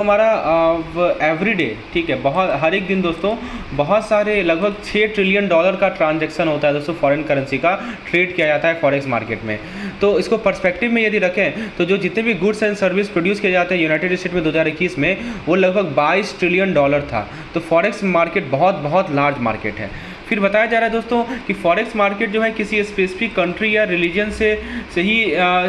हमारा एवरीडे, ठीक है, बहुत हर एक दिन दोस्तों बहुत सारे लगभग 6 ट्रिलियन डॉलर का ट्रांजैक्शन होता है दोस्तों, फॉरेन करेंसी का ट्रेड किया जाता है फॉरेक्स मार्केट में। तो इसको पर्सपेक्टिव में यदि रखें तो जो जितने भी गुड्स एंड सर्विस प्रोड्यूस किए जाते हैं यूनाइटेड स्टेट में 2021 में, वो लगभग 22 ट्रिलियन डॉलर था। तो फॉरेक्स मार्केट बहुत बहुत लार्ज मार्केट है। फिर बताया जा रहा है दोस्तों कि फॉरेक्स मार्केट जो है किसी स्पेसिफिक कंट्री या रिलीजन से ही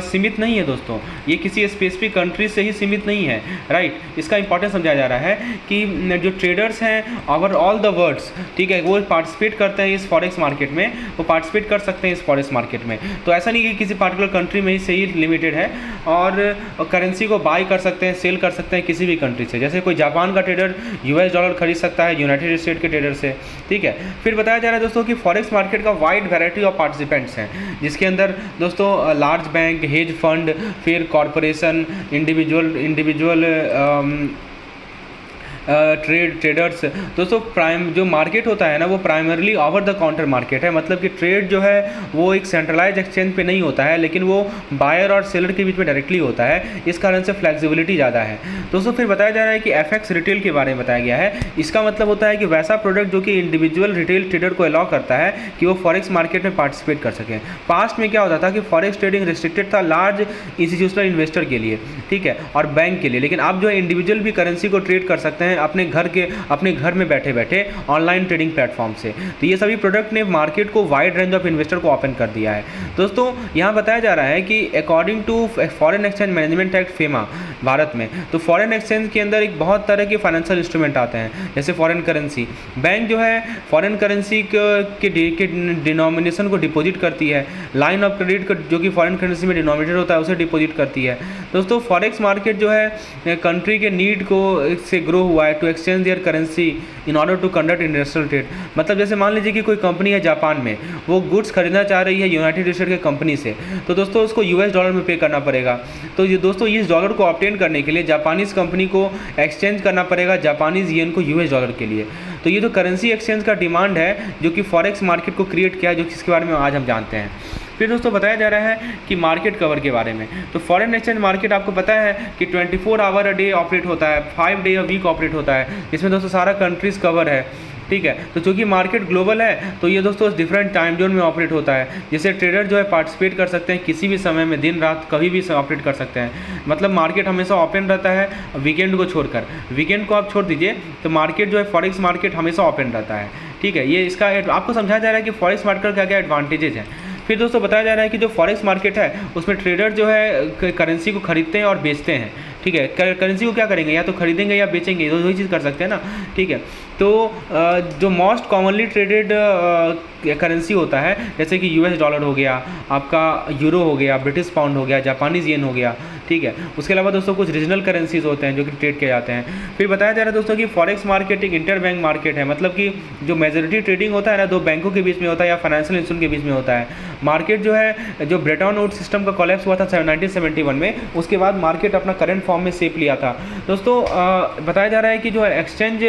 सीमित नहीं है दोस्तों, ये किसी स्पेसिफिक कंट्री से ही सीमित नहीं है, राइट। इसका इंपॉर्टेंस समझाया जा रहा है कि जो ट्रेडर्स हैं ओवर ऑल द वर्ल्ड्स, ठीक है, वो पार्टिसिपेट करते हैं इस फॉरेक्स मार्केट में, वो पार्टिसिपेट कर सकते हैं इस फॉरेक्स मार्केट में। तो ऐसा नहीं कि किसी पार्टिकुलर कंट्री में ही से ही लिमिटेड है, और करेंसी को बाई कर सकते हैं, सेल कर सकते हैं किसी भी कंट्री से। जैसे कोई जापान का ट्रेडर US डॉलर खरीद सकता है यूनाइटेड स्टेट के ट्रेडर से, ठीक है। फिर बताया जा रहा है दोस्तों कि फॉरेक्स मार्केट का वाइड वैरायटी ऑफ पार्टिसिपेंट्स हैं, जिसके अंदर दोस्तों लार्ज बैंक, हेज फंड, फिर कॉरपोरेशन, इंडिविजुअल ट्रेडर्स। दोस्तों जो मार्केट होता है ना, वो primarily over the counter market है। मतलब कि ट्रेड जो है वो एक सेंट्रलाइज एक्सचेंज पे नहीं होता है, लेकिन वो बायर और सेलर के बीच में डायरेक्टली होता है। इस कारण से फ्लेक्सिबिलिटी ज़्यादा है दोस्तों। फिर बताया जा रहा है कि FX रिटेल के बारे में बताया गया है। इसका मतलब होता है कि वैसा प्रोडक्ट जो कि इंडिविजुअल रिटेल ट्रेडर को अलाउ करता है कि वो फॉरेक्स मार्केट में पार्टिसिपेट कर सकें। पास्ट में क्या होता था कि फॉरेक्स ट्रेडिंग रिस्ट्रिक्टेड था लार्ज इंस्टीट्यूशनल इन्वेस्टर के लिए, ठीक है, और बैंक के लिए। लेकिन अब जो है इंडिविजुअल भी करेंसी को ट्रेड कर सकते हैं अपने घर में बैठे बैठे ऑनलाइन ट्रेडिंग प्लेटफॉर्म से। तो ये सभी प्रोडक्ट ने मार्केट को वाइड रेंज ऑफ इन्वेस्टर को ओपन कर दिया है दोस्तों। यहाँ बताया जा रहा है कि according to foreign exchange management act FEMA Bharat में, तो फॉरेन एक्सचेंज के अंदर एक बहुत तरह के फाइनेंशियल इंस्ट्रूमेंट आते हैं, जैसे फॉरेन करेंसी। बैंक जो है फॉरेन करेंसी के डिनोमिनेशन को डिपॉजिट करती है। लाइन ऑफ क्रेडिट जो कि फॉरेन करेंसी में डिनोमिनेटेड होता है उसे डिपॉजिट करती है दोस्तों। फॉरेक्स मार्केट जो है कंट्री के नीड को से ग्रो हुआ है to exchange their currency in order to conduct industrial trade. मतलब जैसे मान लीजिए कि कोई कंपनी है जापान में, वो गुड्स खरीदना चाह रही है यूनाइटेड स्टेट के कंपनी से, तो दोस्तों उसको US डॉलर में पे करना पड़ेगा। तो ये दोस्तों इस डॉलर को ऑब्टेन करने के लिए जापानीज़ कंपनी को एक्सचेंज करना पड़ेगा जापानीज़ येन को US डॉलर के लिए। तो ये जो करेंसी एक्सचेंज का डिमांड है जो कि फॉरेक्स मार्केट को क्रिएट किया, जो जिसके बारे में आज हम जानते हैं। फिर दोस्तों बताया जा रहा है कि मार्केट कवर के बारे में। तो फॉरेन एक्सचेंज मार्केट आपको पता है कि 24 आवर अ डे ऑपरेट होता है, 5 डे अ वीक ऑपरेट होता है, इसमें दोस्तों सारा कंट्रीज़ कवर है, ठीक है। तो चूँकि मार्केट ग्लोबल है तो ये दोस्तों डिफरेंट टाइम जोन में ऑपरेट होता है, जिससे ट्रेडर जो है पार्टिसिपेट कर सकते हैं किसी भी समय में, दिन रात कभी भी ऑपरेट कर सकते हैं। मतलब मार्केट हमेशा ओपन रहता है वीकेंड को छोड़कर। वीकेंड को आप छोड़ दीजिए तो मार्केट जो है फॉरेक्स मार्केट हमेशा ओपन रहता है, ठीक है। ये इसका आपको समझाया जा रहा है कि फॉरेक्स मार्केट का क्या क्या एडवांटेजेस हैं। फिर दोस्तों बताया जा रहा है कि जो फॉरेक्स मार्केट है उसमें ट्रेडर जो है करेंसी को खरीदते हैं और बेचते हैं, ठीक है। करेंसी को क्या करेंगे, या तो खरीदेंगे या बेचेंगे, दो ही चीज़ कर सकते हैं ना, ठीक है। तो जो मोस्ट कॉमनली ट्रेडेड करेंसी होता है, जैसे कि US डॉलर हो गया, आपका यूरो हो गया, ब्रिटिश पाउंड हो गया, जापानीज़ येन हो गया, ठीक है। उसके अलावा दोस्तों कुछ रीजनल करेंसीज होते हैं जो कि ट्रेड किए जाते हैं। फिर बताया जा रहा है दोस्तों कि फॉरेक्स मार्केट एक इंटर बैंक मार्केट है। मतलब कि जो मेजॉरिटी ट्रेडिंग होता है ना, दो बैंकों के बीच में होता है या फाइनेंशियल इंस्टीट्यूट के बीच में होता है। मार्केट जो है, जो ब्रेटन वुड्स सिस्टम का कोलैप्स हुआ था 1971 में, उसके बाद मार्केट अपना करंट फॉर्म में शेप लिया था दोस्तों। बताया जा रहा है कि जो एक्सचेंज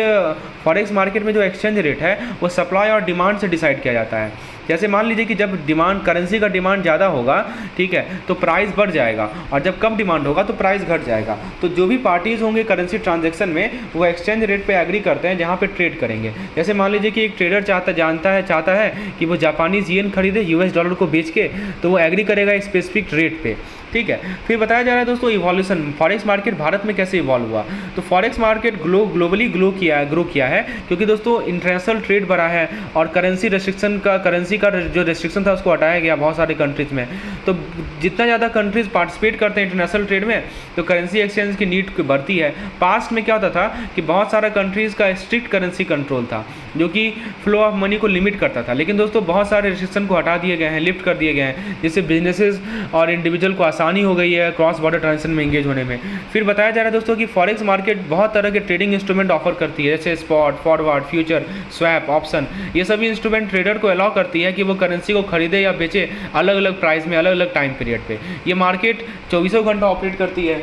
फॉरेक्स मार्केट में जो एक्सचेंज रेट है वो सप्लाई और डिमांड से डिसाइड किया जाता है। जैसे मान लीजिए कि जब डिमांड, करेंसी का डिमांड ज़्यादा होगा, ठीक है, तो प्राइस बढ़ जाएगा, और जब कम डिमांड होगा तो प्राइस घट जाएगा। तो जो भी पार्टीज़ होंगे करेंसी ट्रांजैक्शन में, वो एक्सचेंज रेट पे एग्री करते हैं जहाँ पे ट्रेड करेंगे। जैसे मान लीजिए कि एक ट्रेडर चाहता है कि वो जापानीज़ येन खरीदे US डॉलर को बेच के, तो वो एग्री करेगा एक स्पेसिफिक रेट पे, ठीक है। फिर बताया जा रहा है दोस्तों इवोल्यूशन, फॉरेक्स मार्केट भारत में कैसे इवॉल्व हुआ। तो फॉरेक्स मार्केट ग्लोबली ग्रो किया है क्योंकि दोस्तों इंटरनेशनल ट्रेड बढ़ा है, और करेंसी का जो रेस्ट्रिक्शन था उसको हटाया गया बहुत सारे कंट्रीज़ में। तो जितना ज़्यादा कंट्रीज़ पार्टिसिपेट करते हैं इंटरनेशनल ट्रेड में, तो करेंसी एक्सचेंज की नीड बढ़ती है। पास्ट में क्या होता था कि बहुत सारा कंट्रीज़ का स्ट्रिक्ट करेंसी कंट्रोल था जो कि फ्लो ऑफ मनी को लिमिट करता था। लेकिन दोस्तों बहुत सारे रेस्ट्रिक्शन को हटा दिए गए हैं, लिफ्ट कर दिए गए हैं, जिससे बिजनेसेस और इंडिविजुअल को आसानी हो गई है क्रॉस बॉर्डर ट्रांजेक्शन में इंगेज होने में। फिर बताया जा रहा है दोस्तों कि फॉरेक्स मार्केट बहुत तरह के ट्रेडिंग इंस्ट्रूमेंट ऑफर करती है, जैसे spot, forward, future, swap, option. ये सभी इंस्ट्रूमेंट ट्रेडर को अलाउ करती है कि वो करेंसी को खरीदे या बेचे अलग अलग प्राइस में, अलग अलग टाइम पीरियड पे। ये मार्केट 24 घंटा ऑपरेट करती है।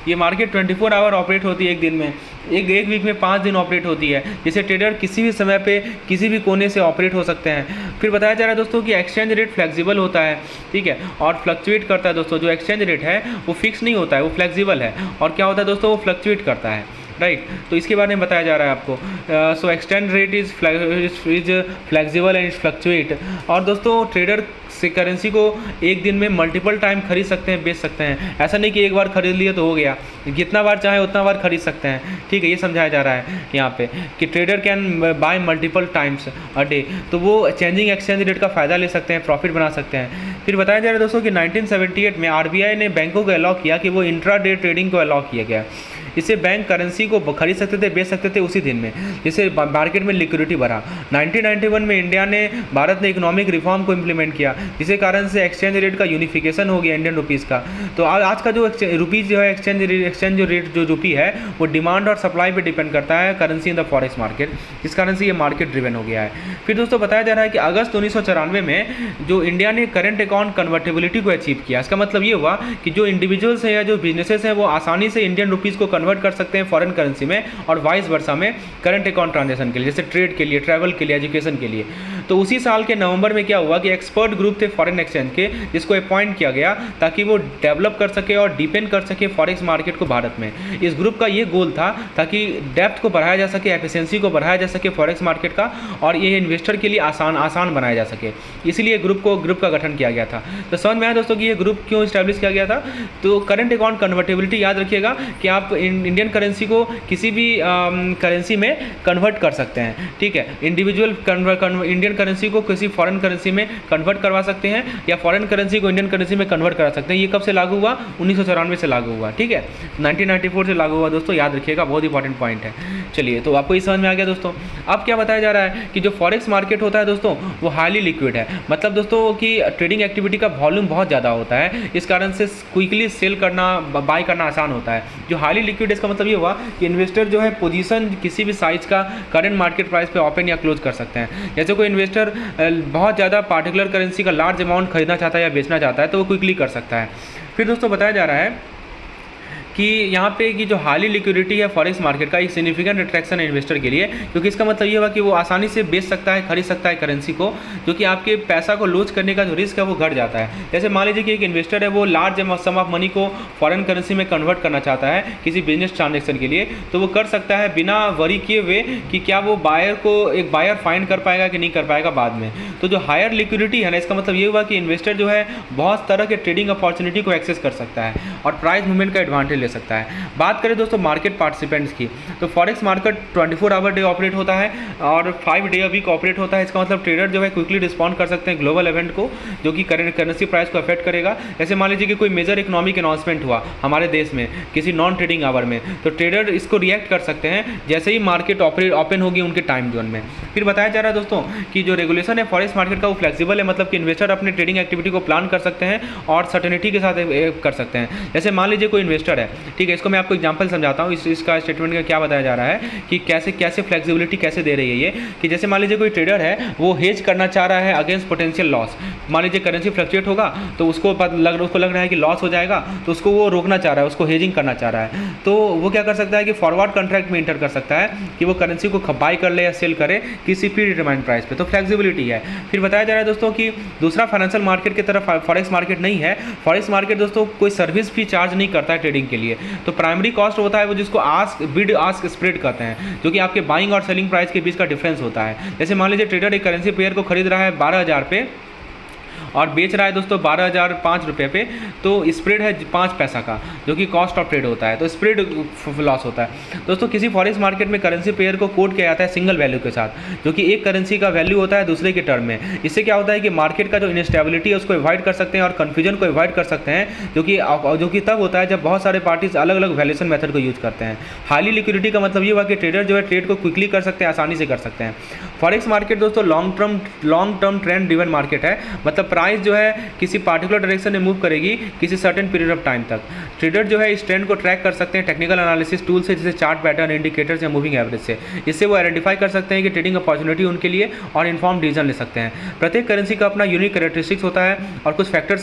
ये मार्केट 24 आवर ऑपरेट होती है एक दिन में, एक एक वीक में 5 दिन ऑपरेट होती है, जिससे ट्रेडर किसी भी समय पे किसी भी कोने से ऑपरेट हो सकते हैं। फिर बताया जा रहा है दोस्तों कि एक्सचेंज रेट फ्लेक्सिबल होता है, ठीक है, और फ्लक्चुएट करता है दोस्तों। जो एक्सचेंज रेट है वो फिक्स नहीं होता है, वो फ्लेक्सिबल है, और क्या होता है दोस्तों, वो फ्लक्चुएट करता है, राइट। तो इसके बारे में बताया जा रहा है आपको। So exchange rate is flexible and fluctuate. और दोस्तों ट्रेडर से करेंसी को एक दिन में मल्टीपल टाइम खरीद सकते हैं, बेच सकते हैं। ऐसा नहीं कि एक बार खरीद लिए तो हो गया, जितना बार चाहे उतना बार खरीद सकते हैं, ठीक है। ये समझाया जा रहा है यहाँ पे कि trader can buy multiple times a day. तो वो चेंजिंग एक्सचेंज रेट का फ़ायदा ले सकते हैं, प्रॉफिट बना सकते हैं। फिर बताया जा रहा है दोस्तों कि 1978 में RBI ने बैंकों को अलाउ किया कि वो इंट्रा डे ट्रेडिंग को अलाउ किया गया। इससे बैंक करेंसी को खरीद सकते थे, बेच सकते थे उसी दिन में, जिससे मार्केट में लिक्विडिटी बढ़ा। 1991 में भारत ने इकोनॉमिक रिफॉर्म को इम्प्लीमेंट किया, जिसके कारण से एक्सचेंज रेट का यूनिफिकेशन हो गया इंडियन रुपीज़ का। तो आज का जो रुपीज़ जो है एक्सचेंज रेट जो रुपी है वो डिमांड और सप्लाई पे डिपेंड करता है currency in the forex market, जिस कारण से ये मार्केट ड्रिवन हो गया है। फिर दोस्तों बताया जा रहा है कि अगस्त 1994 में जो इंडिया ने करंट अकाउंट कन्वर्टेबिलिटी को अचीव किया। इसका मतलब ये हुआ कि जो इंडिविजुअल्स हैं या जो बिजनेसेस हैं वो आसानी से इंडियन रुपीज़ को कन्वर्ट कर सकते हैं फॉरेन करेंसी में, और वाइस वर्सा में करंट अकाउंट ट्रांजेक्शन के लिए, जैसे ट्रेड के लिए, ट्रैवल के लिए, एजुकेशन के लिए। तो उसी साल के नवंबर में क्या हुआ कि एक्सपर्ट ग्रुप थे फॉरेन एक्सचेंज के, जिसको अपॉइंट किया गया ताकि वो डेवलप कर सके और डिपेंड कर सके फॉरेक्स मार्केट को भारत में। इस ग्रुप का ये गोल था ताकि डेप्थ को बढ़ाया जा सके, एफिशिएंसी को बढ़ाया जा सके फॉरेक्स मार्केट का, और ये इन्वेस्टर के लिए आसान बनाया जा सके। इसलिए ग्रुप का गठन किया गया था। तो समझ में आया दोस्तों कि ये ग्रुप क्यों इस्टेब्लिश किया गया था। तो करंट अकाउंट कन्वर्टेबिलिटी याद रखिएगा कि आप इंडियन करेंसी को किसी भी करेंसी में कन्वर्ट कर सकते हैं, ठीक है। इंडिविजुअल इंडियन करेंसी को किसी फॉरेन करेंसी में कन्वर्ट करवा सकते हैं, या फॉरेन करेंसी को इंडियन करेंसी में कन्वर्ट करा सकते हैं। ये कब से लागू हुआ? 1994 से लागू हुआ, ठीक है, 1994 से लागू हुआ दोस्तों, याद रखिएगा, बहुत इंपॉर्टेंट पॉइंट है। चलिए, तो आपको ये समझ में आ गया दोस्तों। अब क्या बताया जा रहा है कि जो फॉरेक्स मार्केट होता है दोस्तों वो हाईली लिक्विड है, मतलब दोस्तों कि ट्रेडिंग एक्टिविटी का वॉल्यूम बहुत ज़्यादा होता है, इस कारण से क्विकली सेल करना, बाय करना आसान होता है। जो हाईली लिक्विड, इसका मतलब ये हुआ कि इन्वेस्टर जो है पोजीशन किसी भी साइज़ का करंट मार्केट प्राइस पे ओपन या क्लोज कर सकते हैं। जैसे कोई इन्वेस्टर बहुत ज़्यादा पार्टिकुलर करेंसी का लार्ज अमाउंट खरीदना चाहता है या बेचना चाहता है तो वो क्विकली कर सकता है। फिर दोस्तों बताया जा रहा है कि यहाँ पे कि जो हाईली लिक्विडिटी है फॉरेक्स मार्केट का एक सिग्निफिकेंट अट्रैक्शन है इन्वेस्टर के लिए, क्योंकि इसका मतलब ये हुआ कि वो आसानी से बेच सकता है, खरीद सकता है करेंसी को, जो कि आपके पैसा को लूज करने का जो रिस्क है वो घट जाता है। जैसे मान लीजिए कि एक इन्वेस्टर है, वो लार्ज सम ऑफ मनी को फॉरेन करेंसी में कन्वर्ट करना चाहता है किसी बिजनेस ट्रांजेक्शन के लिए, तो वो कर सकता है बिना वरी किए हुए कि क्या वो एक बायर फाइंड कर पाएगा कि नहीं कर पाएगा बाद में। तो जो हायर लिक्विडिटी है ना, इसका मतलब ये हुआ कि इन्वेस्टर जो है बहुत तरह के ट्रेडिंग अपॉर्चुनिटी को एक्सेस कर सकता है और प्राइस मूवमेंट का एडवांटेज ले सकता है। बात करें दोस्तों मार्केट पार्टिसिपेंट्स की, तो forex market 24 hour day operate होता है और 5 डे अ वीक ऑपरेट होता है। इसका मतलब ट्रेडर जो है क्विकली रिस्पॉन्ड कर सकते हैं ग्लोबल इवेंट को, जो कि करेंसी प्राइस को अफेक्ट करेगा। जैसे मान लीजिए कि कोई मेजर इकोनॉमिक अनाउंसमेंट हुआ हमारे देश में किसी नॉन ट्रेडिंग आवर में, तो ट्रेडर इसको रिएक्ट कर सकते हैं जैसे ही मार्केट ओपन होगी उनके टाइम जोन में। फिर बताया जा रहा है दोस्तों कि जो रेगुलेशन है फॉरेक्स मार्केट का वो फ्लेक्सिबल है, मतलब कि इन्वेस्टर अपने ट्रेडिंग एक्टिविटी को प्लान कर सकते हैं और सर्टेनिटी के साथ कर सकते हैं। जैसे मान लीजिए कोई इन्वेस्टर है, ठीक है, इसको मैं आपको एग्जांपल समझाता हूँ। इसका स्टेटमेंट का क्या बताया जा रहा है कि कैसे फ्लेक्सिबिलिटी कैसे दे रही है ये, कि जैसे मान लीजिए कोई ट्रेडर है वो हेज करना चाह रहा है अगेंस्ट पोटेंशियल लॉस। मान लीजिए करेंसी फ्लक्चुएट होगा तो उसको लग रहा है कि लॉस हो जाएगा, तो उसको वो रोकना चाह रहा है, उसको हेजिंग करना चाह रहा है, तो वो क्या कर सकता है कि फॉरवर्ड कॉन्ट्रैक्ट में इंटर कर सकता है कि वो करेंसी को बाय कर ले या सेल करे किसी प्री डिटरमाइंड प्राइस पे। तो फ्लेक्सिबिलिटी है। फिर बताया जा रहा है दोस्तों कि दूसरा फाइनेंशियल मार्केट की तरफ फॉरेक्स मार्केट नहीं है। फॉरेक्स मार्केट दोस्तों कोई सर्विस फी चार्ज नहीं करता है ट्रेडिंग के लिए। तो प्राइमरी कॉस्ट होता है वो जिसको बिड आस्क स्प्रेड कहते हैं, जो कि आपके बाइंग और सेलिंग प्राइस के बीच का डिफरेंस होता है। जैसे मान लीजिए ट्रेडर एक करेंसी पेयर को खरीद रहा है 12,000 पे और बेच रहा है दोस्तों 12,005 रुपये पे, तो स्प्रेड है 5 पैसा का, जो कि कॉस्ट ऑफ ट्रेड होता है, तो स्प्रेड लॉस होता है। दोस्तों किसी फॉरेक्स मार्केट में करेंसी पेयर को कोट किया जाता है सिंगल वैल्यू के साथ, जो कि एक करेंसी का वैल्यू होता है दूसरे के टर्म में। इससे क्या होता है कि मार्केट का जो इनस्टेबिलिटी है उसको अवॉइड कर सकते हैं और कन्फ्यूजन को अवॉइड कर सकते हैं, जो कि तब होता है जब बहुत सारे पार्टीज अलग अलग वैल्यूएशन मेथड को यूज करते हैं। हाईली लिक्विडिटी का मतलब ये हुआ कि ट्रेडर जो है ट्रेड को क्विकली कर सकते हैं, आसानी से कर सकते हैं। फॉरेक्स मार्केट दोस्तों long term trend driven market है, मतलब मतलब प्राइस जो है किसी पार्टिकुलर डायरेक्शन में मूव करेगी किसी सर्टेन पीरियड ऑफ टाइम तक। ट्रेडर जो है इस ट्रेंड को ट्रैक कर सकते हैं टेक्निकल एनालिसिस टूल से, जैसे चार्ट पैटर्न, इंडिकेटर्स या मूविंग एवरेज से। इससे वो आइडेंटिफाई कर सकते हैं कि ट्रेडिंग अपॉर्चुनिटी उनके लिए और इन्फॉर्म डिसीजन ले सकते हैं। प्रत्येक करेंसी का अपना यूनिक कैरेक्टरिस्टिक्स होता है और कुछ फैक्टर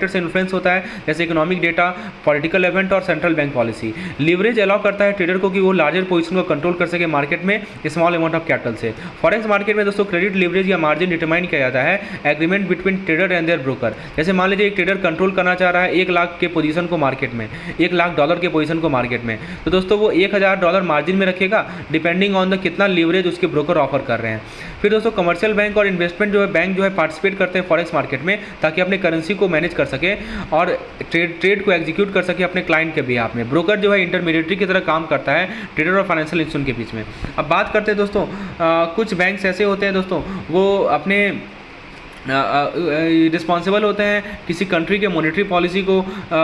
से इन्फ्लुएंस होता है, जैसे इकोनॉमिक डेटा, पॉलिटिकल इवेंट और central bank policy. Leverage allow करता है ट्रेडर को कि वो लार्जर पोजीशन को कंट्रोल कर सके मार्केट में स्मॉल अमाउंट ऑफ कैपिटल से। फॉरेक्स मार्केट में दोस्तों क्रेडिट लीवरेज या मार्जिन डिटरमाइन किया जाता है agreement between trader and their broker. जैसे मान लीजिए एक ट्रेडर कंट्रोल करना चाह रहा है 1 लाख के पोजीशन को मार्केट में, $1,00,000 के पोजीशन को मार्केट में, तो दोस्तों वो $1,000 मार्जिन में रखेगा डिपेंडिंग ऑन द कितना लीवरेज उसके ब्रोकर ऑफर कर रहे हैं। फिर दोस्तों कमर्शियल बैंक और इन्वेस्टमेंट जो है बैंक जो है पार्टिसिपेट करते हैं फॉरेक्स मार्केट में ताकि अपने करेंसी को मैनेज कर सके और ट्रेड को एग्जीक्यूट कर सके अपने क्लाइंट के बिहाफ में। ब्रोकर जो है इंटरमीडिएटरी की तरह काम करता है ट्रेडर और फाइनेंशियल इंस्टीट्यूशन के बीच में। अब बात करते हैं दोस्तों कुछ बैंक्स ऐसे होते हैं दोस्तों वो अपने रिस्पॉन्सिबल होते हैं किसी कंट्री के मॉनेटरी पॉलिसी को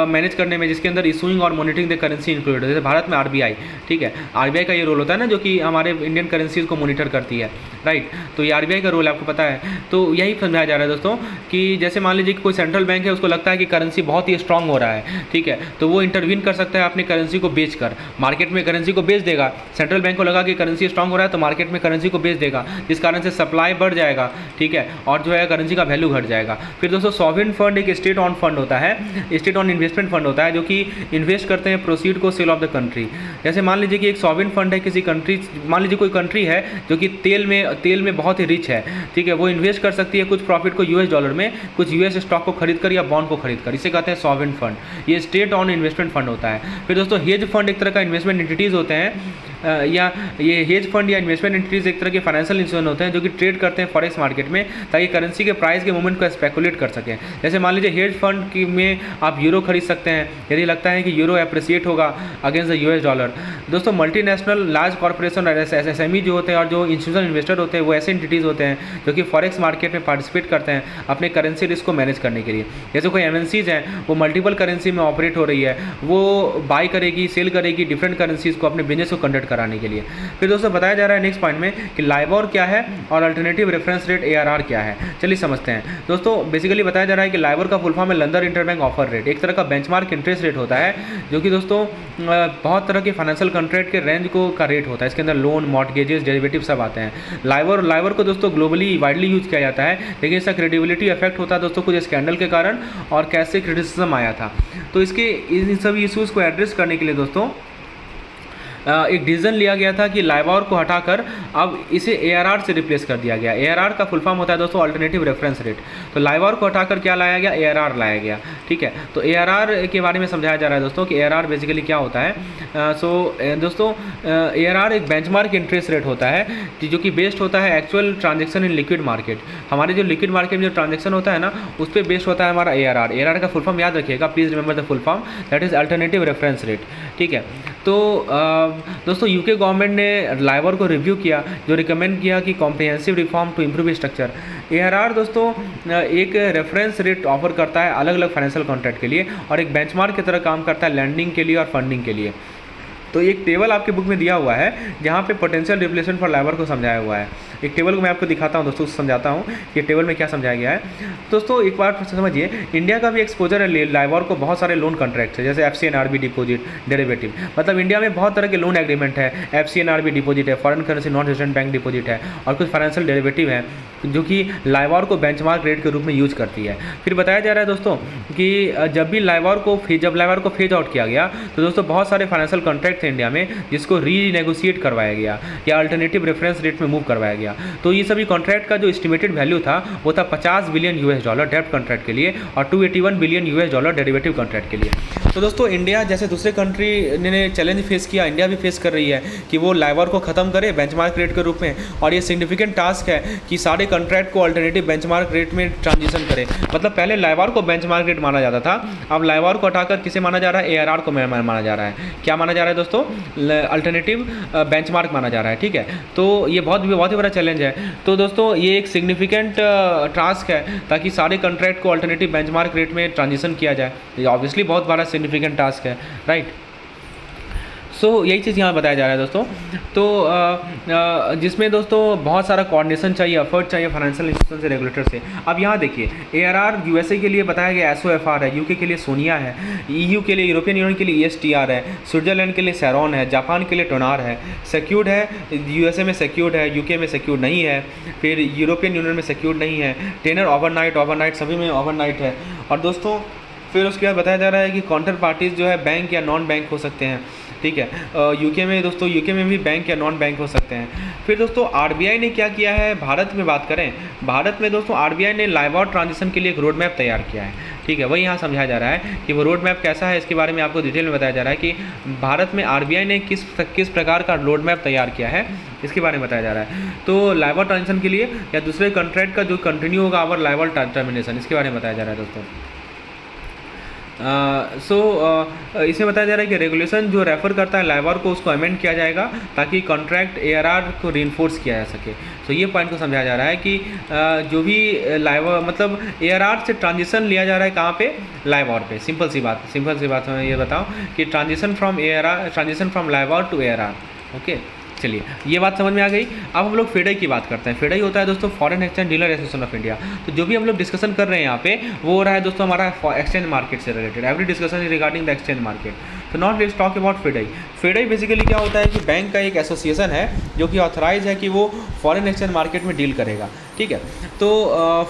मैनेज करने में, जिसके अंदर इशूइंग और मॉनिटरिंग द करेंसी इंक्लूडेड है। जैसे भारत में आरबीआई, ठीक है, आरबीआई का ये रोल होता है ना जो कि हमारे इंडियन करेंसीज को मॉनिटर करती है, राइट। तो ये आरबीआई का रोल आपको पता है। तो यही समझाया जा रहा है दोस्तों कि जैसे मान लीजिए कि कोई सेंट्रल बैंक है, उसको लगता है कि करेंसी बहुत ही स्ट्रांग हो रहा है, ठीक है, तो वो इंटरवीन कर सकता है अपनी करेंसी को बेचकर, मार्केट में करेंसी को बेच देगा। सेंट्रल बैंक को लगा कि करेंसी स्ट्रांग हो रहा है तो मार्केट में करेंसी को बेच देगा, जिस कारण से सप्लाई बढ़ जाएगा, ठीक है, और जो है करेंसी का वैल्यू घट जाएगा। फिर दोस्तों सॉवरेन फंड एक स्टेट ऑन फंड होता है, स्टेट ऑन इन्वेस्टमेंट फंड होता है जो कि इन्वेस्ट करते हैं प्रोसीड को सेल ऑफ द कंट्री। जैसे मान लीजिए कि एक सॉवरेन फंड है किसी कंट्री, मान लीजिए कोई कंट्री है जो कि तेल में बहुत ही रिच है, ठीक है, वो इन्वेस्ट कर सकती है कुछ प्रॉफिट को यूएस डॉलर में, कुछ यूएस स्टॉक को खरीदकर या बॉन्ड को खरीदकर, इसे कहते हैं सॉवरेन फंड। ये स्टेट ऑन इन्वेस्टमेंट फंड होता है। फिर दोस्तों हेज फंड एक तरह का इन्वेस्टमेंट एंटिटीज़ होते हैं, या ये हेज फंड या इन्वेस्टमेंट एंटिटीज़ एक तरह के फाइनेंशियल इंस्टीट्यूशन होते हैं जो कि ट्रेड करते हैं फॉरेक्स मार्केट में ताकि करेंसी के प्राइस के मूवमेंट को स्पेकुलेट कर सकें। जैसे मान लीजिए हेज फंड में आप यूरो खरीद सकते हैं यदि लगता है कि यूरो अप्रिसिएट होगा अगेंस्ट द यूएस डॉलर। दोस्तों मल्टीनेशनल लार्ज कॉर्पोरेशन और एसएमई जो होते हैं और जो इंस्टीट्यूशनल इन्वेस्टर होते हैं वो ऐसे एंटिटीज़ होते हैं जो कि फॉरेक्स मार्केट में पार्टिसिपेट करते हैं अपने करेंसी रिस्क को मैनेज करने के लिए। जैसे कोई एमएनसीज़ हैं वो मल्टीपल करेंसी में ऑपरेट हो रही है, वो बाई करेगी सेल करेगी डिफरेंट करेंसीज़ को अपने बिजनेस को कंडक्ट कराने के लिए। फिर दोस्तों बताया जा रहा है नेक्स्ट पॉइंट में कि लाइबोर क्या है और अल्टरनेटिव रेफरेंस रेट ARR क्या है। चलिए समझते हैं दोस्तों। बेसिकली बताया जा रहा है कि लाइबोर का फुल फॉर्म है लंदन इंटरबैंक ऑफर रेट, एक तरह का बेंचमार्क इंटरेस्ट रेट होता है जो कि दोस्तों बहुत तरह के फाइनेंशियल कॉन्ट्रैक्ट के रेंज का रेट होता है। इसके अंदर लोन, मॉर्टगेजेस, डेरिवेटिव सब आते हैं। लाइबोर को दोस्तों ग्लोबली वाइडली यूज किया जाता है, लेकिन इसका क्रेडिबिलिटी इफेक्ट होता है दोस्तों कुछ स्कैंडल के कारण और कैसे क्रिटिसिज्म आया था। तो इसके इन सभी इश्यूज़ को एड्रेस करने के लिए दोस्तों एक डिसीजन लिया गया था कि लाइबोर को हटाकर अब इसे ARR से रिप्लेस कर दिया गया। ARR का फुल फॉर्म होता है दोस्तों अल्टरनेटिव रेफरेंस रेट। तो लाइबोर को हटाकर क्या लाया गया, ARR लाया गया, ठीक है। तो ARR के बारे में समझाया जा रहा है दोस्तों कि ARR बेसिकली क्या होता है। दोस्तों ARR एक बेंचमार्क इंटरेस्ट रेट होता है जो कि बेस्ड होता है actual transaction in liquid market. हमारे जो लिक्विड मार्केट में जो ट्रांजेक्शन होता है ना उस पर बेस्ड होता है हमारा ARR का फुल फॉर्म याद रखिएगा, please remember the full form, that is alternative reference rate, ठीक है। तो दोस्तों यूके गवर्नमेंट ने लाइबोर को रिव्यू किया जो रिकमेंड किया कि comprehensive reform to improve structure. ARR दोस्तों एक रेफरेंस रेट ऑफर करता है अलग अलग फाइनेंशियल कॉन्ट्रैक्ट के लिए और एक बेंचमार्क की तरह काम करता है लैंडिंग के लिए और फंडिंग के लिए। तो एक टेबल आपके बुक में दिया हुआ है जहाँ पे पोटेंशियल रिप्लेसमेंट फॉर लाइबोर को समझाया हुआ है। एक टेबल को मैं आपको दिखाता हूँ दोस्तों, समझाता हूँ कि टेबल में क्या समझाया गया है। दोस्तों एक बार समझिए, इंडिया का भी एक्सपोजर है लाइबोर को बहुत सारे लोन कॉन्ट्रैक्ट है, जैसे FCNRB डिपॉजिट, डेरिवेटिव। मतलब इंडिया में बहुत तरह के लोन एग्रीमेंट है, FCNRB डिपॉजिट है, foreign currency non resident bank deposit है और कुछ फाइनेंशियल डेरिवेटिव है जो कि लाइबोर को बेंचमार्क रेट के रूप में यूज करती है। फिर बताया जा रहा है दोस्तों कि जब लाइबोर को फेज आउट किया गया तो दोस्तों बहुत सारे फाइनेंशियल कॉन्ट्रैक्ट थे इंडिया में जिसको रीनेगोशिएट करवाया गया या अल्टरनेटिव रेफरेंस रेट में मूव करवाया गया। तो ये सभी कॉन्ट्रैक्ट का जो एस्टिमेटेड वैल्यू था वो था $50 बिलियन डेब्ट कॉन्ट्रैक्ट के लिए और $281 बिलियन डेरिवेटिव कॉन्ट्रैक्ट के लिए। तो दोस्तों इंडिया जैसे दूसरे कंट्री ने चैलेंज फेस किया, इंडिया भी फेस कर रही है कि वो लाइबोर को ख़त्म करे बेंचमार्क रेट के रूप में, और ये सिग्निफिकेंट टास्क है कि सारे कॉन्ट्रैक्ट को अल्टरनेटिव बेंचमार्क रेट में ट्रांजिशन करे। मतलब पहले लाइबोर को बेंचमार्क रेट माना जाता था, अब लाइबोर को हटाकर किसे माना जा रहा है, ARR को माना जा रहा है। क्या माना जा रहा है दोस्तों, अल्टरनेटिव बेंचमार्क माना जा रहा है, ठीक है। तो ये बहुत ही बड़ा चैलेंज है। तो दोस्तों ये एक सिग्निफिकेंट टास्क है ताकि सारे कॉन्ट्रैक्ट को अल्टरनेटिव बेंचमार्क रेट में ट्रांजिशन किया जाए। ये ऑब्वियसली बहुत बड़ा सिग्निफिकेंट टास्क है, राइट। सो यही चीज़ यहाँ बताया जा रहा है दोस्तों। तो जिसमें दोस्तों बहुत सारा कोऑर्डिनेशन चाहिए, एफर्ट चाहिए फाइनेंशियल इंस्टीट्यूशन से, रेगुलेटर से। अब यहाँ देखिए ARR यूएसए के लिए बताया गया SOFR है, यूके के लिए सोनिया है, EU के लिए, यूरोपियन यूनियन के लिए ESTR है, स्विट्जरलैंड के लिए सेरॉन है, जापान के लिए टोनार है, सिक्योर्ड है, USA में सिक्योर्ड है, UK में सिक्योर्ड नहीं है, फिर यूरोपियन यूनियन में सिक्योर्ड नहीं है, टेनर ओवरनाइट सभी में ओवरनाइट है। और दोस्तों फिर उसके बाद बताया जा रहा है कि काउंटर पार्टीज जो है बैंक या नॉन बैंक हो सकते हैं, ठीक है। यूके में दोस्तों, यूके में भी बैंक या नॉन बैंक हो सकते हैं। फिर दोस्तों आरबीआई ने क्या किया है, भारत में बात करें, भारत में दोस्तों आरबीआई ने लाइबॉर ट्रांजिशन के लिए एक रोड मैप तैयार किया है, ठीक है। वही यहाँ समझाया जा रहा है कि वो रोड मैप कैसा है, इसके बारे में आपको डिटेल में बताया जा रहा है कि भारत में आरबीआई ने किस प्रकार का रोड मैप तैयार किया है, इसके बारे में बताया जा रहा है। तो लाइबॉर ट्रांजिशन के लिए या दूसरे कॉन्ट्रैक्ट का जो कंटिन्यू होगा आवर लाइबॉर टर्मिनेशन, इसके बारे में बताया जा रहा है दोस्तों। इसमें बताया जा रहा है कि रेगुलेशन जो रेफर करता है लाइबॉर को, उसको अमेंड किया जाएगा ताकि कॉन्ट्रैक्ट ARR को रीइंफोर्स किया जा सके। तो ये पॉइंट को समझाया जा रहा है कि जो भी लाइबॉर मतलब ARR से ट्रांजिशन लिया जा रहा है कहाँ पे, लाइबॉर पे। सिंपल सी बात मैं ये बताऊँ कि transition from LIBOR to ARR। Okay, चलिए ये बात समझ में आ गई। अब हम लोग फेडाई की बात करते हैं। फेडाई होता है दोस्तों foreign exchange dealer association of India. तो जो भी हम लोग डिस्कशन कर रहे हैं यहाँ पे वो हो रहा है दोस्तों हमारा एक्सचेंज मार्केट से related. Every discussion is regarding the exchange market. तो not let's talk about FEDAI. FEDAI basically क्या होता है कि बैंक का एक एसोसिएशन है जो कि ऑथराइज है कि वो फॉरेन एक्सचेंज मार्केट में डील करेगा, ठीक है। तो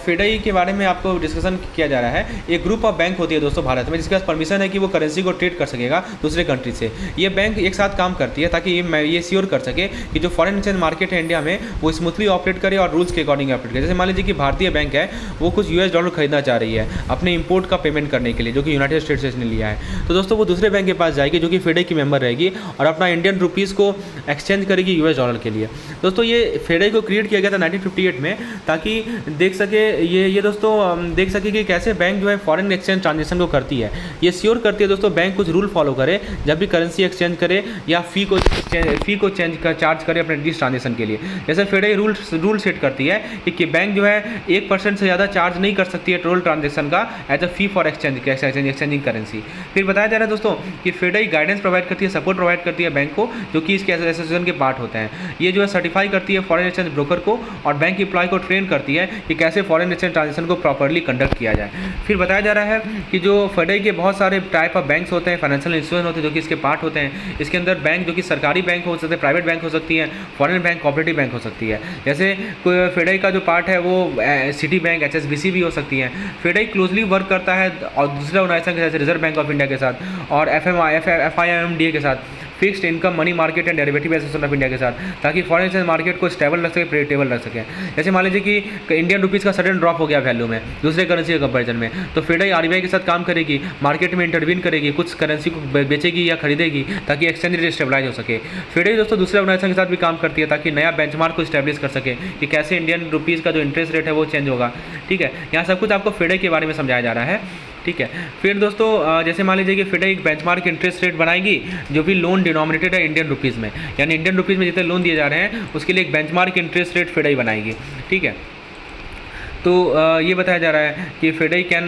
फेडाई के बारे में आपको डिस्कशन किया जा रहा है। एक ग्रुप ऑफ बैंक होती है दोस्तों भारत में जिसके पास परमिशन है कि वो करेंसी को ट्रेड कर सकेगा दूसरे कंट्री से। ये बैंक एक साथ काम करती है ताकि ये श्योर कर सके कि जो फॉरेन एक्सचेंज मार्केट है इंडिया में वो स्मूथली ऑपरेट करे और रूल्स के अकॉर्डिंग ऑपरेट करे। जैसे मान लीजिए कि भारतीय बैंक है, वो कुछ US डॉलर खरीदना चाह रही है अपने इंपोर्ट का पेमेंट करने के लिए, जो कि यूनाइटेड स्टेट्स से लिया है। तो दोस्तों वो दूसरे बैंक के पास जाएगी जो कि फेडाई की मेंबर रहेगी और अपना इंडियन रुपीज़ को एक्सचेंज करेगी US डॉलर के लिए। दोस्तों ये फेडाई को क्रिएट किया गया था 1958 में ताकि देख सके ये दोस्तों देख सके कि कैसे बैंक जो है फॉरेन एक्सचेंज ट्रांजेक्शन को करती है। ये श्योर करती है दोस्तों बैंक कुछ रूल फॉलो करे जब भी करेंसी एक्सचेंज करे या फ़ी को चार्ज करे अपने डिस ट्रांजेक्शन के लिए। जैसे फेडाई रूल सेट करती है कि बैंक जो है 1% से ज़्यादा चार्ज नहीं कर सकती है टोटल ट्रांजेक्शन का as a fee for exchanging currency. फिर बताया जा रहा है दोस्तों कि फेडाई गाइडेंस प्रोवाइड करती है, सपोर्ट प्रोवाइड करती है बैंक को जो कि इसके एसोसिएशन के पार्ट होते हैं। ये जो है सर्टिफाई करती है फॉरेन एक्सचेंज ब्रोकर को और बैंक एम्प्लॉय को ट्रेन करती है कि कैसे फॉरेन एक्सचेंज ट्रांजेक्शन को प्रॉपर्ली कंडक्ट किया जाए। फिर बताया जा रहा है कि जो फेडाई के बहुत सारे टाइप ऑफ बैंक्स होते हैं, फाइनेंशियल इंस्टीट्यूशन होते हैं जो कि इसके पार्ट होते हैं। इसके अंदर बैंक जो कि सरकारी बैंक हो सकते हैं, प्राइवेट बैंक हो सकती है, फॉरेन बैंक, कोऑपरेटिव बैंक हो सकती है। जैसे फेडाई का जो पार्ट है वो सिटी बैंक, HSBC भी हो सकती है। फेडाई क्लोजली वर्क करता है और दूसरे ऑर्गेनाइजेशन के साथ, रिजर्व बैंक ऑफ इंडिया के साथ और FIMMDA के साथ, fixed income money market and derivative association of India के साथ, ताकि फॉरेन एक्सचेंज मार्केट को स्टेबल रख सके, प्रेडिक्टेबल रख सके। जैसे मान लीजिए कि इंडियन रुपीज़ का सडन ड्रॉप हो गया वैल्यू में दूसरे करेंसी के कंपैरिजन में, तो फेडाई RBI के साथ काम करेगी, मार्केट में इंटरवीन करेगी, कुछ करेंसी को बेचेगी या खरीदेगी ताकि एक्सचेंज रेट स्टेबलाइज हो सके। फेडाई दोस्तों दूसरे ऑर्गेनाइजेशन के साथ भी काम करती है ताकि नया बेंचमार्क को स्टैब्लिश कर सके कि कैसे इंडियन रुपीज़ का जो इंटरेस्ट रेट है वो चेंज होगा, ठीक है। यहाँ सब कुछ आपको फेडाई के बारे में समझाया जा रहा है, ठीक है। फिर दोस्तों जैसे मान लीजिए कि फेडाई एक बेंचमार्क इंटरेस्ट रेट बनाएगी जो भी लोन डिनोमिनेटेड है इंडियन रुपीज़ में, यानी इंडियन रुपीज़ में जितने लोन दिए जा रहे हैं उसके लिए एक बेंचमार्क इंटरेस्ट रेट फेडाई बनाएगी, ठीक है। तो ये बताया जा रहा है कि FEDAI can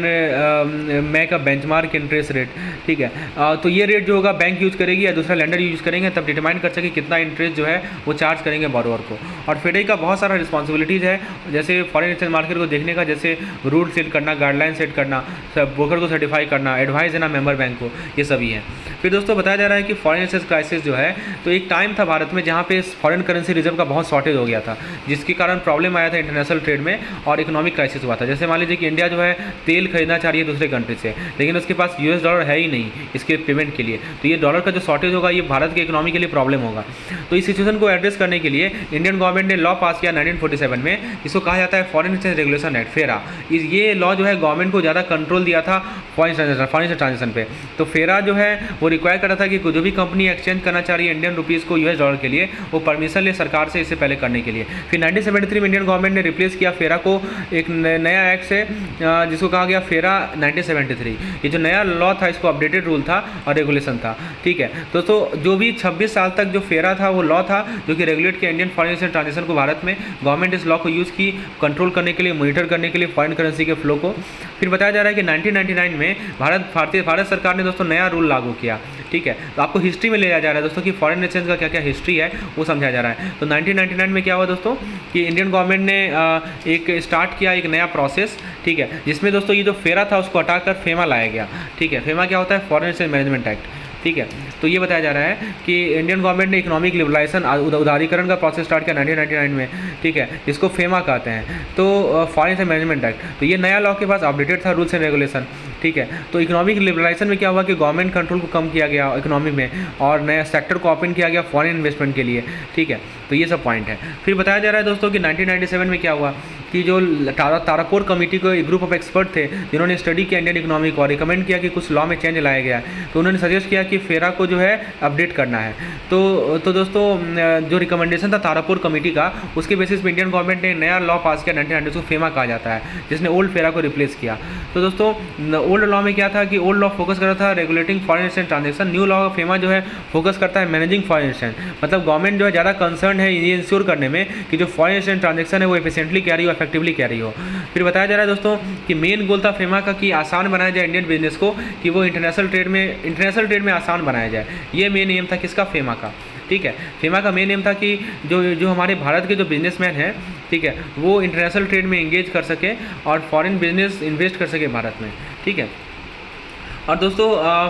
make a benchmark interest rate, ठीक है। तो ये रेट जो होगा बैंक यूज़ करेगी या दूसरा लेंडर यूज़ करेंगे तब डिटरमाइन कर सके कितना इंटरेस्ट जो है वो चार्ज करेंगे बोरोवर को। और फेडाई का बहुत सारा रिस्पॉन्सिबिलिटीज़ है, जैसे फॉरेन एक्सचेंज मार्केट को देखने का, जैसे रूल सेट करना, गाइडलाइन सेट करना, ब्रोकर को सर्टिफाई करना, एडवाइस देना मेंबर बैंक को, ये सभी हैं। फिर दोस्तों बताया जा रहा है कि फॉरेन एक्सचेंज क्राइसिस जो है, तो एक टाइम था भारत में जहाँ पे फॉरेन करेंसी रिजर्व का बहुत शॉर्टेज हो गया था जिसके कारण प्रॉब्लम आया था इंटरनेशनल ट्रेड में और इकोनॉमिक क्राइसिस हुआ था। जैसे मान लीजिए कि इंडिया जो है तेल खरीदना चाह रही है दूसरे कंट्री से, लेकिन उसके पास US डॉलर है ही नहीं इसके पेमेंट के लिए, तो ये डॉलर का जो शॉर्टेज होगा ये भारत के इकोनॉमी के लिए प्रॉब्लम होगा। तो इस सिचुएशन को एड्रेस करने के लिए इंडियन गवर्नमेंट ने लॉ पास किया 1947 में, जिसको कहा जाता है फॉरेन एक्सचेंज रेगुलेशन एक्ट, फेरा। ये लॉ जो है गवर्नमेंट को ज़्यादा कंट्रोल दिया था फॉरेन ट्रांजेक्शन पे। तो फेरा जो है वो रिक्वायर करता था कि जो भी कंपनी एक्सचेंज करना चाह रही है इंडियन रुपीज़ को US डॉलर के लिए वो परमिशन ले सरकार से इससे पहले करने के लिए। फिर 1973 में इंडियन गवर्नमेंट ने रिप्लेस किया फेरा को एक नया एक्ट से जिसको कहा गया फेरा 1973। ये जो नया लॉ था इसको अपडेटेड रूल था और रेगुलेशन था, ठीक है। दोस्तों जो भी 26 साल तक जो फेरा था वो लॉ था जो कि रेगुलेट किया इंडियन फॉरेन एक्सचेंज ट्रांजेक्शन को भारत में। गवर्नमेंट इस लॉ को यूज़ की कंट्रोल करने के लिए, मॉनिटर करने के लिए फॉरेन करेंसी के फ्लो को। फिर बताया जा रहा है कि 1999 में भारत सरकार ने दोस्तों नया रूल लागू किया ठीक है। तो आपको हिस्ट्री में ले जाया जा रहा है दोस्तों कि फॉरेन एक्सचेंज का क्या क्या हिस्ट्री है वो समझाया जा रहा है। तो 1999 में क्या हुआ दोस्तों कि इंडियन गवर्नमेंट ने एक स्टार्ट किया एक नया प्रोसेस, ठीक है, जिसमें दोस्तों ये जो फेरा था उसको हटाकर फेमा लाया गया, ठीक है। फेमा क्या होता है? फॉरेन एक्सचेंज मैनेजमेंट एक्ट, ठीक है। तो ये बताया जा रहा है कि इंडियन गवर्नमेंट ने इकोनॉमिक लिबरलाइजेशन उदारीकरण का प्रोसेस स्टार्ट किया 1999 में, ठीक है, जिसको फेमा कहते हैं। तो फॉरेन एक्सचेंज मैनेजमेंट एक्ट, तो ये नया लॉ के पास अपडेटेड था रूल्स एंड रेगुलेशन, ठीक है। तो इकोनॉमिक लिबरलाइजेशन में क्या हुआ कि गवर्नमेंट कंट्रोल को कम किया गया इकोनॉमी में और नया सेक्टर को ओपन किया गया फॉरेन इन्वेस्टमेंट के लिए, ठीक है। तो ये सब पॉइंट है। फिर बताया जा रहा है दोस्तों कि 1997 में क्या हुआ कि जो तारापुर कमेटी को एक ग्रुप ऑफ एक्सपर्ट थे जिन्होंने स्टडी किया इंडियन इकोनॉमी को और रिकमेंड किया कि कुछ लॉ में चेंज लाया गया है, तो उन्होंने सजेस्ट किया कि फेरा को जो है अपडेट करना है। तो दोस्तों जो रिकमेंडेशन था तारापुर कमेटी का, उसके बेसिस पे इंडियन गवर्नमेंट ने नया लॉ पास किया 1990, उसको फेमा कहा जाता है, जिसने ओल्ड फेरा को रिप्लेस किया। तो दोस्तों ओल्ड लॉ में क्या था कि ओल्ड लॉ फोकस कर रहा था regulating foreign exchange transaction, new law FEMA जो है फोकस करता है मैनेजिंग फॉरेन एक्सचेंज, मतलब गवर्नमेंट जो है ज़्यादा कंसर्न है ये इंश्योर करने में कि जो फॉरेन एक्सचेंज ट्रांजेक्शन है वो एफिशिएंटली कैरी हो, इफेक्टिवली कैरी हो। फिर बताया जा रहा है दोस्तों कि मेन गोल था फेमा का कि आसान बनाया जाए इंडियन बिजनेस को, कि वो इंटरनेशनल ट्रेड में आसान बनाया जाए। ये मेन एम था किसका? फेमा का, ठीक है। फेमा का मेन एम था कि जो हमारे भारत के जो बिजनेसमैन हैं, ठीक है, वो इंटरनेशनल ट्रेड में इंगेज कर सके और फॉरेन बिजनेस इन्वेस्ट कर सके भारत में, ठीक है। और दोस्तों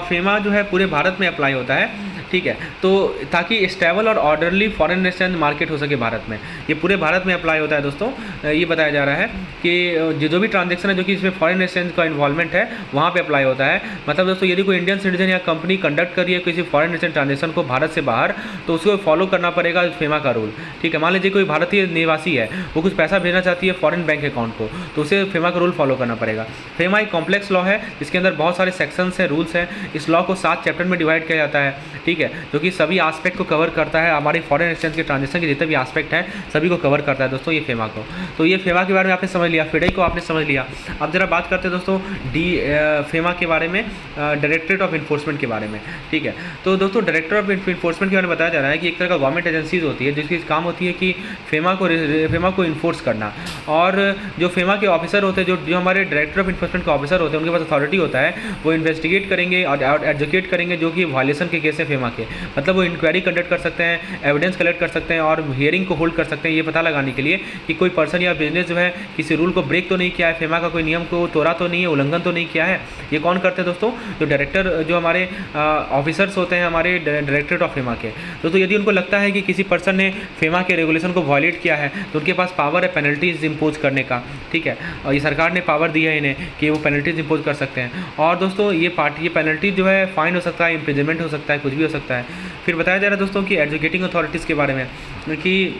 फेमा जो है पूरे भारत में अप्लाई होता है, ठीक है, तो ताकि स्टेबल और ऑर्डरली फॉरेन एक्सचेंज मार्केट हो सके भारत में, ये पूरे भारत में अप्लाई होता है दोस्तों। ये बताया जा रहा है कि जो भी ट्रांजैक्शन है जो कि इसमें फॉरेन एक्सचेंज का इन्वॉल्वमेंट है वहाँ पे अप्लाई होता है। मतलब दोस्तों यदि कोई इंडियन सिटीजन या कंपनी कंडक्ट कर रही है किसी फॉरेन एक्सचेंज ट्रांजैक्शन को भारत से बाहर, तो उसको फॉलो करना पड़ेगा फेमा का रूल, ठीक है। मान लीजिए कोई भारतीय निवासी है, वो कुछ पैसा भेजना चाहती है फॉरेन बैंक अकाउंट को, तो उसे फेमा का रूल फॉलो करना पड़ेगा। फेमा एक कॉम्प्लेक्स लॉ है जिसके अंदर बहुत सारे सेक्शंस हैं, रूल्स हैं। इस लॉ को 7 चैप्टर में डिवाइड किया जाता है, ठीक है, जो कि सभी एस्पेक्ट को कवर करता है। हमारे फॉरेन एक्सचेंज के ट्रांजैक्शन के जितने भी एस्पेक्ट हैं सभी को कवर करता है दोस्तों ये फेमा को। तो ये फेमा के बारे में आपने समझ लिया, फेडई को आपने समझ लिया। अब जरा बात करते हैं दोस्तों फेमा के बारे में, डायरेक्टरेट ऑफ इन्फोर्समेंट के बारे में, ठीक है। तो दोस्तों डायरेक्टर ऑफ इन्फोर्समेंट के बारे में बताया जा रहा है कि एक तरह का गवर्नमेंट एजेंसीज होती है जिसकी काम होती है कि फेमा को इन्फोर्स करना। और जो फेमा के ऑफिसर होते हैं, जो हमारे डायरेक्टर ऑफ इन्फोर्समेंट के ऑफिसर होते हैं, उनके पास अथॉरिटी होता है, वो इन्वेस्टिगेट करेंगे और एजुकेट करेंगे जो कि वायलेशन के केस है फेमा के। मतलब वो इंक्वायरी कंडक्ट कर सकते हैं, एविडेंस कलेक्ट कर सकते हैं और हियरिंग को होल्ड कर सकते हैं, ये पता लगाने के लिए कि कोई पर्सन या बिजनेस जो है किसी रूल को ब्रेक तो नहीं किया है, फेमा का कोई नियम को तोड़ा तो नहीं है, उल्लंघन तो नहीं किया है। ये कौन करते हैं दोस्तों? जो डायरेक्टर, जो हमारे ऑफिसर्स होते हैं हमारे डायरेक्टरेट ऑफ फेमा के। दोस्तों यदि उनको लगता है कि किसी पर्सन ने फेमा के रेगुलेशन को वायलेट किया है तो उनके पास पावर है पेनल्टीज इम्पोज करने का, ठीक है। और ये सरकार ने पावर दी है इन्हें कि वो पेनल्टीज इम्पोज कर सकते हैं। और दोस्तों ये पेनल्टी जो है फाइन हो सकता है, इम्प्रिजनमेंट हो सकता है, कुछ भी हो सकता है। फिर बताया जा रहा है दोस्तों कि एजुकेटिंग अथॉरिटीज़ के बारे में कि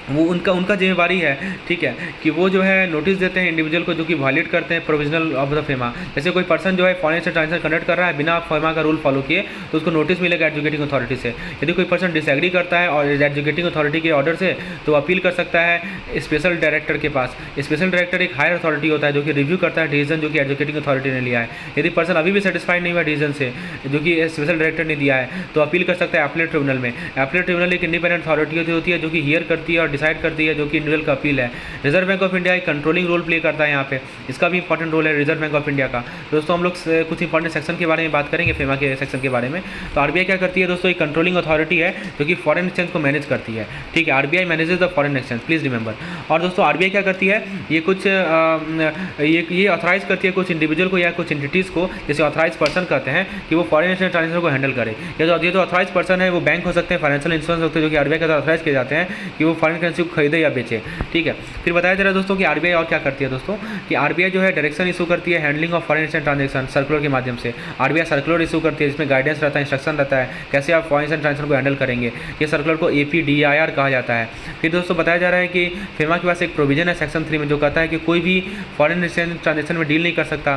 वो उनका जिम्मेवारी है, ठीक है, कि वो जो है नोटिस देते हैं इंडिविजुअल को जो कि वायलेट करते हैं प्रोविजनल ऑफ द फेमा। जैसे कोई पर्सन जो है फॉरेन से ट्रांजेक्शन कंडक्ट कर रहा है बिना फेमा का रूल फॉलो किए, तो उसको नोटिस मिलेगा एजुकेटिंग अथॉरिटी से। यदि कोई पर्सन डिसएग्री करता है और एजुकेटिंग अथॉरिटी के ऑर्डर से, तो अपील कर सकता है स्पेशल डायरेक्टर के पास। स्पेशल डायरेक्टर एक हायर अथॉरिटी होता है जो कि रिव्यू करता है डिसीजन जो कि एजुकेटिंग अथॉरिटी ने लिया है। यदि पर्सन अभी भी सेटिस्फाइड नहीं हुआ डिसीजन से जो कि स्पेशल डायरेक्टर ने दिया है, तो अपील कर सकता है अपीलेट ट्रिब्यूनल में। अपीलेट ट्रिब्यूनल एक इंडिपेंडेंट अथॉरिटी होती है जो कि हियर करती है और डिसाइड करती है, जो कि इंडिविजुअल का अपील है। रिजर्व बैंक ऑफ इंडिया एक कंट्रोलिंग रोल प्ले करता है यहाँ पे, इसका भी इंपॉर्टेंट रोल है रिजर्व बैंक ऑफ इंडिया का। दोस्तों हम लोग कुछ इंपॉर्टेंट सेक्शन के बारे में बात करेंगे, फेमा के सेक्शन के बारे में। तो आरबीआई क्या करती है दोस्तों? एक कंट्रोलिंग अथॉरिटी है जो कि फॉरेन एक्सचेंज को मैनेज करती है, ठीक है। RBI manages the foreign exchange, please remember. और दोस्तों आरबीआई क्या करती है? ये कुछ ये ऑथराइज करती है कुछ इंडिविजुअल को या कुछ एंटिटीज़ को, जैसे ऑथराइज पर्सन कहते हैं कि वो फॉरेन एक्सचेंज ट्रांजेक्शन को हैंडल करे। ये जो ऑथराइज पर्सन है वो बैंक हो सकते हैं, फाइनेंशियल इंस्टीट्यूशन होते हैं जो कि आरबीआई के द्वारा ऑथराइज किए जाते हैं कि वो फॉरेन करेंसी को खरीदे या बेचे, ठीक है। फिर बताया जा रहा है दोस्तों कि आरबीआई और क्या करती है दोस्तों, कि आरबीआई जो है डायरेक्शन इशू करती है handling of foreign exchange transaction circular के माध्यम से। आरबीआई सर्कुलर इशू करती है जिसमें गाइडेंस रहता है, इंस्ट्रक्शन रहता है कैसे आप फॉरेन एक्सचेंज ट्रांजेक्शन को हैंडल करेंगे। ये सर्कुलर को APDIR कहा जाता है। फिर दोस्तों बताया जा रहा है कि फेमा के पास एक प्रोविजन है सेक्शन 3 में जो कहता है कि कोई भी फॉरेन एक्सचेंज ट्रांजेक्शन में डील नहीं कर सकता,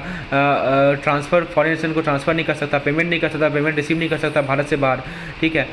ट्रांसफर फॉरेन एक्सचेंज को ट्रांसफर नहीं कर सकता, पेमेंट नहीं कर सकता, पेमेंट रिसीव नहीं कर सकता भारत से बाहर, ठीक है,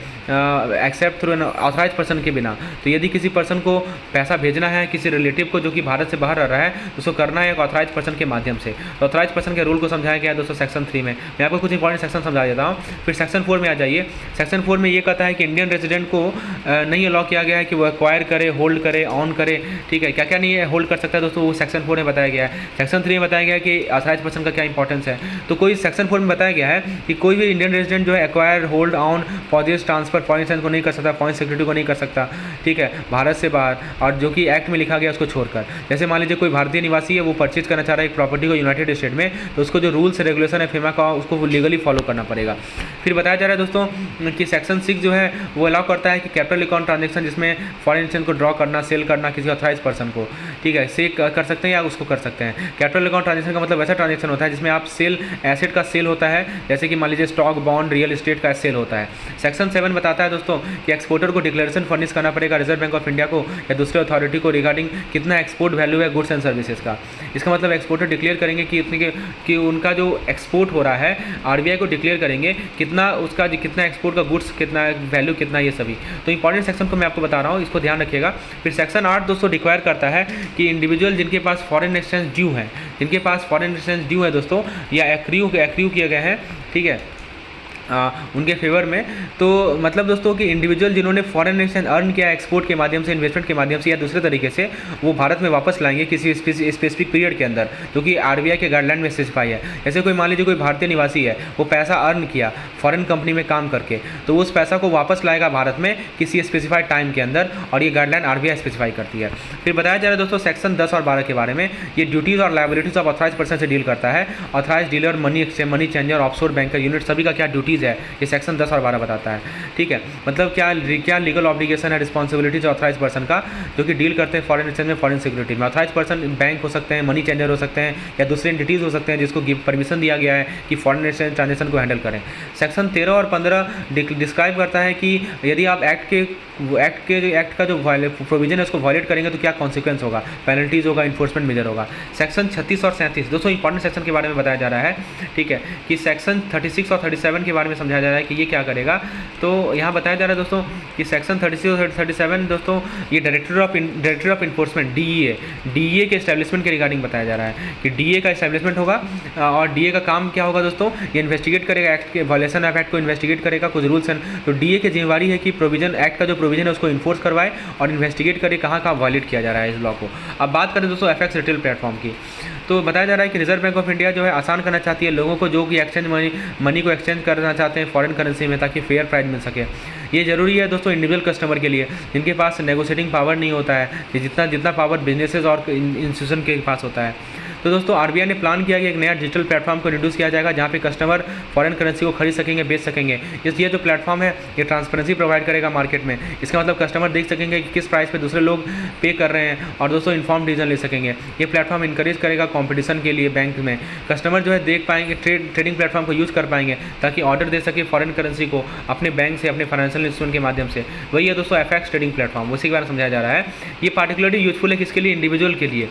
except through an authorise person के बिना। तो यदि किसी पर्सन को पैसा भेजना है किसी रिलेटिव को जो कि भारत से बाहर रह रहा है, तो उसको करना है एक ऑथराइज पर्सन के माध्यम से। तो ऑथराइज पर्सन के रूल को समझाया गया है दोस्तों सेक्शन 3 में। मैं आपको कुछ इंपॉर्टेंट सेक्शन समझा देता हूँ, फिर सेक्शन 4 में आ जाइए। सेक्शन 4 में ये कहता है कि इंडियन रेजिडेंट को नहीं अलाउ किया गया है कि वो एक्वायर करे, होल्ड करे, ऑन करे, ठीक है। क्या क्या नहीं है होल्ड कर सकता है दोस्तों, वो सेक्शन 4 में बताया गया है। सेक्शन 3 में बताया गया है कि ऑथराइज पर्सन का क्या इंपॉर्टेंस है। तो कोई सेक्शन 4 में बताया गया है कि कोई भी इंडियन रेजिडेंट जो है acquire, hold, on, positive transfer foreign exchange को नहीं कर सकता, फॉरेन सिक्योरिटी को नहीं कर सकता, ठीक है, भारत से बाहर, और जो कि एक्ट में लिखा गया उसको छोड़कर। जैसे मान लीजिए कोई भारतीय निवासी है, वो परचेज करना चाह रहा है एक प्रॉपर्टी को यूनाइटेड स्टेट में, तो उसको जो रूल्स रेगुलेशन है FEMA का उसको लीगली फॉलो करना पड़ेगा। फिर बताया जा रहा है दोस्तों कि सेक्शन 6 जो है वो अलाउ करता है कि कैपिटल अकाउंट ट्रांजेक्शन जिसमें फॉरेन एक्सचेंज को ड्रॉ करना, सेल करना किसी ऑथराइज पर्सन को, ठीक है, से कर सकते हैं या उसको कर सकते हैं। कैपिटल अकाउंट ट्रांजेक्शन का मतलब ऐसा ट्रांजेक्शन होता है जिसमें आप सेल, एसेट का सेल होता है, जैसे कि मान लीजिए स्टॉक, बॉन्ड, रियल एस्टेट का सेल होता है। सेक्शन 7 बताता है दोस्तों कि एक्सपोर्टर को डिक्लेरेशन फर्निश करना पड़ेगा रिजर्व बैंक ऑफ इंडिया को या दूसरे अथॉरिटी को रिगार्डिंग कितना एक्सपोर्ट वैल्यू है गुड्स एंड सर्विसेज का। इसका मतलब एक्सपोर्टर डिक्लेयर करेंगे कि इतने कि उनका जो एक्सपोर्ट हो रहा है RBI को डिक्लेयर करेंगे कितना उसका, कितना एक्सपोर्ट का गुड्स, कितना वैल्यू, कितना ये सभी। तो इंपॉर्टेंट सेक्शन को मैं आपको बता रहा हूँ, इसको ध्यान रखिएगा। फिर सेक्शन 8 दोस्तों रिक्वायर करता है कि इंडिविजुअल जिनके पास फॉरेन एक्सचेंज ड्यू है, जिनके पास फॉरेन एक्सचेंज ड्यू है दोस्तों, या एक्रियू किए गए हैं, ठीक है, उनके फेवर में। तो मतलब दोस्तों कि इंडिविजुअल जिन्होंने फॉरेन एक्सचेंज अर्न किया एक्सपोर्ट के माध्यम से, इन्वेस्टमेंट के माध्यम से या दूसरे तरीके से, वो भारत में वापस लाएंगे किसी स्पेसिफिक पीरियड के अंदर, जो कि RBI के गाइडलाइन में स्पेसिफाई है। जैसे कोई मान लीजिए कोई भारतीय निवासी है, वो पैसा अर्न किया फॉरेन कंपनी में काम करके, तो वो उस पैसा को वापस लाएगा भारत में किसी स्पेसिफाइड टाइम के अंदर, और ये गाइडलाइन RBI स्पेसिफाई करती है। फिर बताया जा रहा है दोस्तों सेक्शन 10 और 12 के बारे में, ये ड्यूटीज़ और लायबिलिटीज़ ऑफ ऑथराइज पर्सन से डील करता है। Authorise dealer, money changer, offshore banker unit, सभी का क्या ड्यूटीज़ है, ये सेक्शन 10 और 12 बताता है, ठीक है। मतलब क्या लीगल ऑब्लिगेशन है, रिस्पॉन्सिबिलिटीज ऑथराइज पर्सन का, जो कि डील करते हैं फॉरेन एक्सचेंज में, फॉरेन सिक्योरिटी में। ऑथराइज पर्सन बैंक हो सकते हैं, मनी चेंजर हो सकते हैं, या दूसरे एंटिटीज़ हो सकते हैं जिसको परमिशन दिया गया है कि फॉरेन एक्सचेंज ट्रांजेक्शन को हैंडल करें। सेक्शन 13 और 15 डिस्क्राइब करता है कि यदि आप एक्ट का जो प्रोविजन है उसको वायलेट करेंगे तो क्या कॉन्सिक्वेंस होगा, पेनल्टीज होगा, इन्फोर्समेंट मेजर होगा। सेक्शन 36 और 37 दोस्तों इंपॉर्टेंट सेक्शन के बारे में बताया जा रहा है, ठीक है, कि सेक्शन 36 और 37 के बारे में समझाया जा रहा है कि ये क्या करेगा। तो यहाँ बताया जा रहा है दोस्तों कि सेक्शन 36 और 37 दोस्तों ये डायरेक्टर ऑफ इन्फोर्समेंट DEA के एस्टेब्लिशमेंट के रिगार्डिंग बताया जा रहा है कि DEA का एस्टेब्लिशमेंट होगा। और DEA का काम क्या होगा दोस्तों, ये इन्वेस्टिगेट करेगा एक्ट के वायलेशन ऑफ एक्ट को, इन्वेस्टिगेट करेगा कुछ रूल्स एंड। तो DEA की जिम्मेवारी है कि प्रोविजन एक्ट का जो प्रोविजन है उसको इन्फोर्स करवाए और इन्वेस्टिगेट करे कहाँ वायलेट किया जा रहा है इस लॉ को। अब बात करें दोस्तों FX रिटेल प्लेटफॉर्म की, तो बताया जा रहा है कि रिजर्व बैंक ऑफ इंडिया जो है आसान करना चाहती है लोगों को जो कि एक्सचेंज मनी को एक्सचेंज करना चाहते हैं फॉरेन करेंसी में, ताकि फेयर प्राइस मिल सके। ये ज़रूरी है दोस्तों इंडिविजुअल कस्टमर के लिए जिनके पास नेगोशिएटिंग पावर नहीं होता है, जितना पावर बिजनेसेस और इंस्टीट्यूशन के पास होता है। तो दोस्तों RBI ने प्लान किया कि एक नया डिजिटल प्लेटफॉर्म को इंट्रोड्यूस किया जाएगा जहाँ पे कस्टमर फॉरेन करेंसी को खरीद सकेंगे, बेच सकेंगे। ये जो प्लेटफॉर्म है ये ट्रांसपेरेंसी प्रोवाइड करेगा मार्केट में। इसका मतलब कस्टमर देख सकेंगे कि किस प्राइस पे दूसरे लोग पे कर रहे हैं और दोस्तों इन्फॉर्म डिसीजन ले सकेंगे। ये प्लेटफॉर्म इंकरेज करेगा कंपटीशन के लिए बैंक में। कस्टमर जो है देख पाएंगे, ट्रेडिंग प्लेटफॉर्म को यूज़ कर पाएंगे ताकि ऑर्डर दे सके फॉरेन करेंसी को अपने बैंक से, अपने फाइनेंशियल इंस्टीट्यूशन के माध्यम से। वही है दोस्तों FX ट्रेडिंग प्लेटफॉर्म, उसी के बारे में समझाया जा रहा है। ये पार्टिकुलरली यूजफुल है किसके लिए, इंडिविजुअल के लिए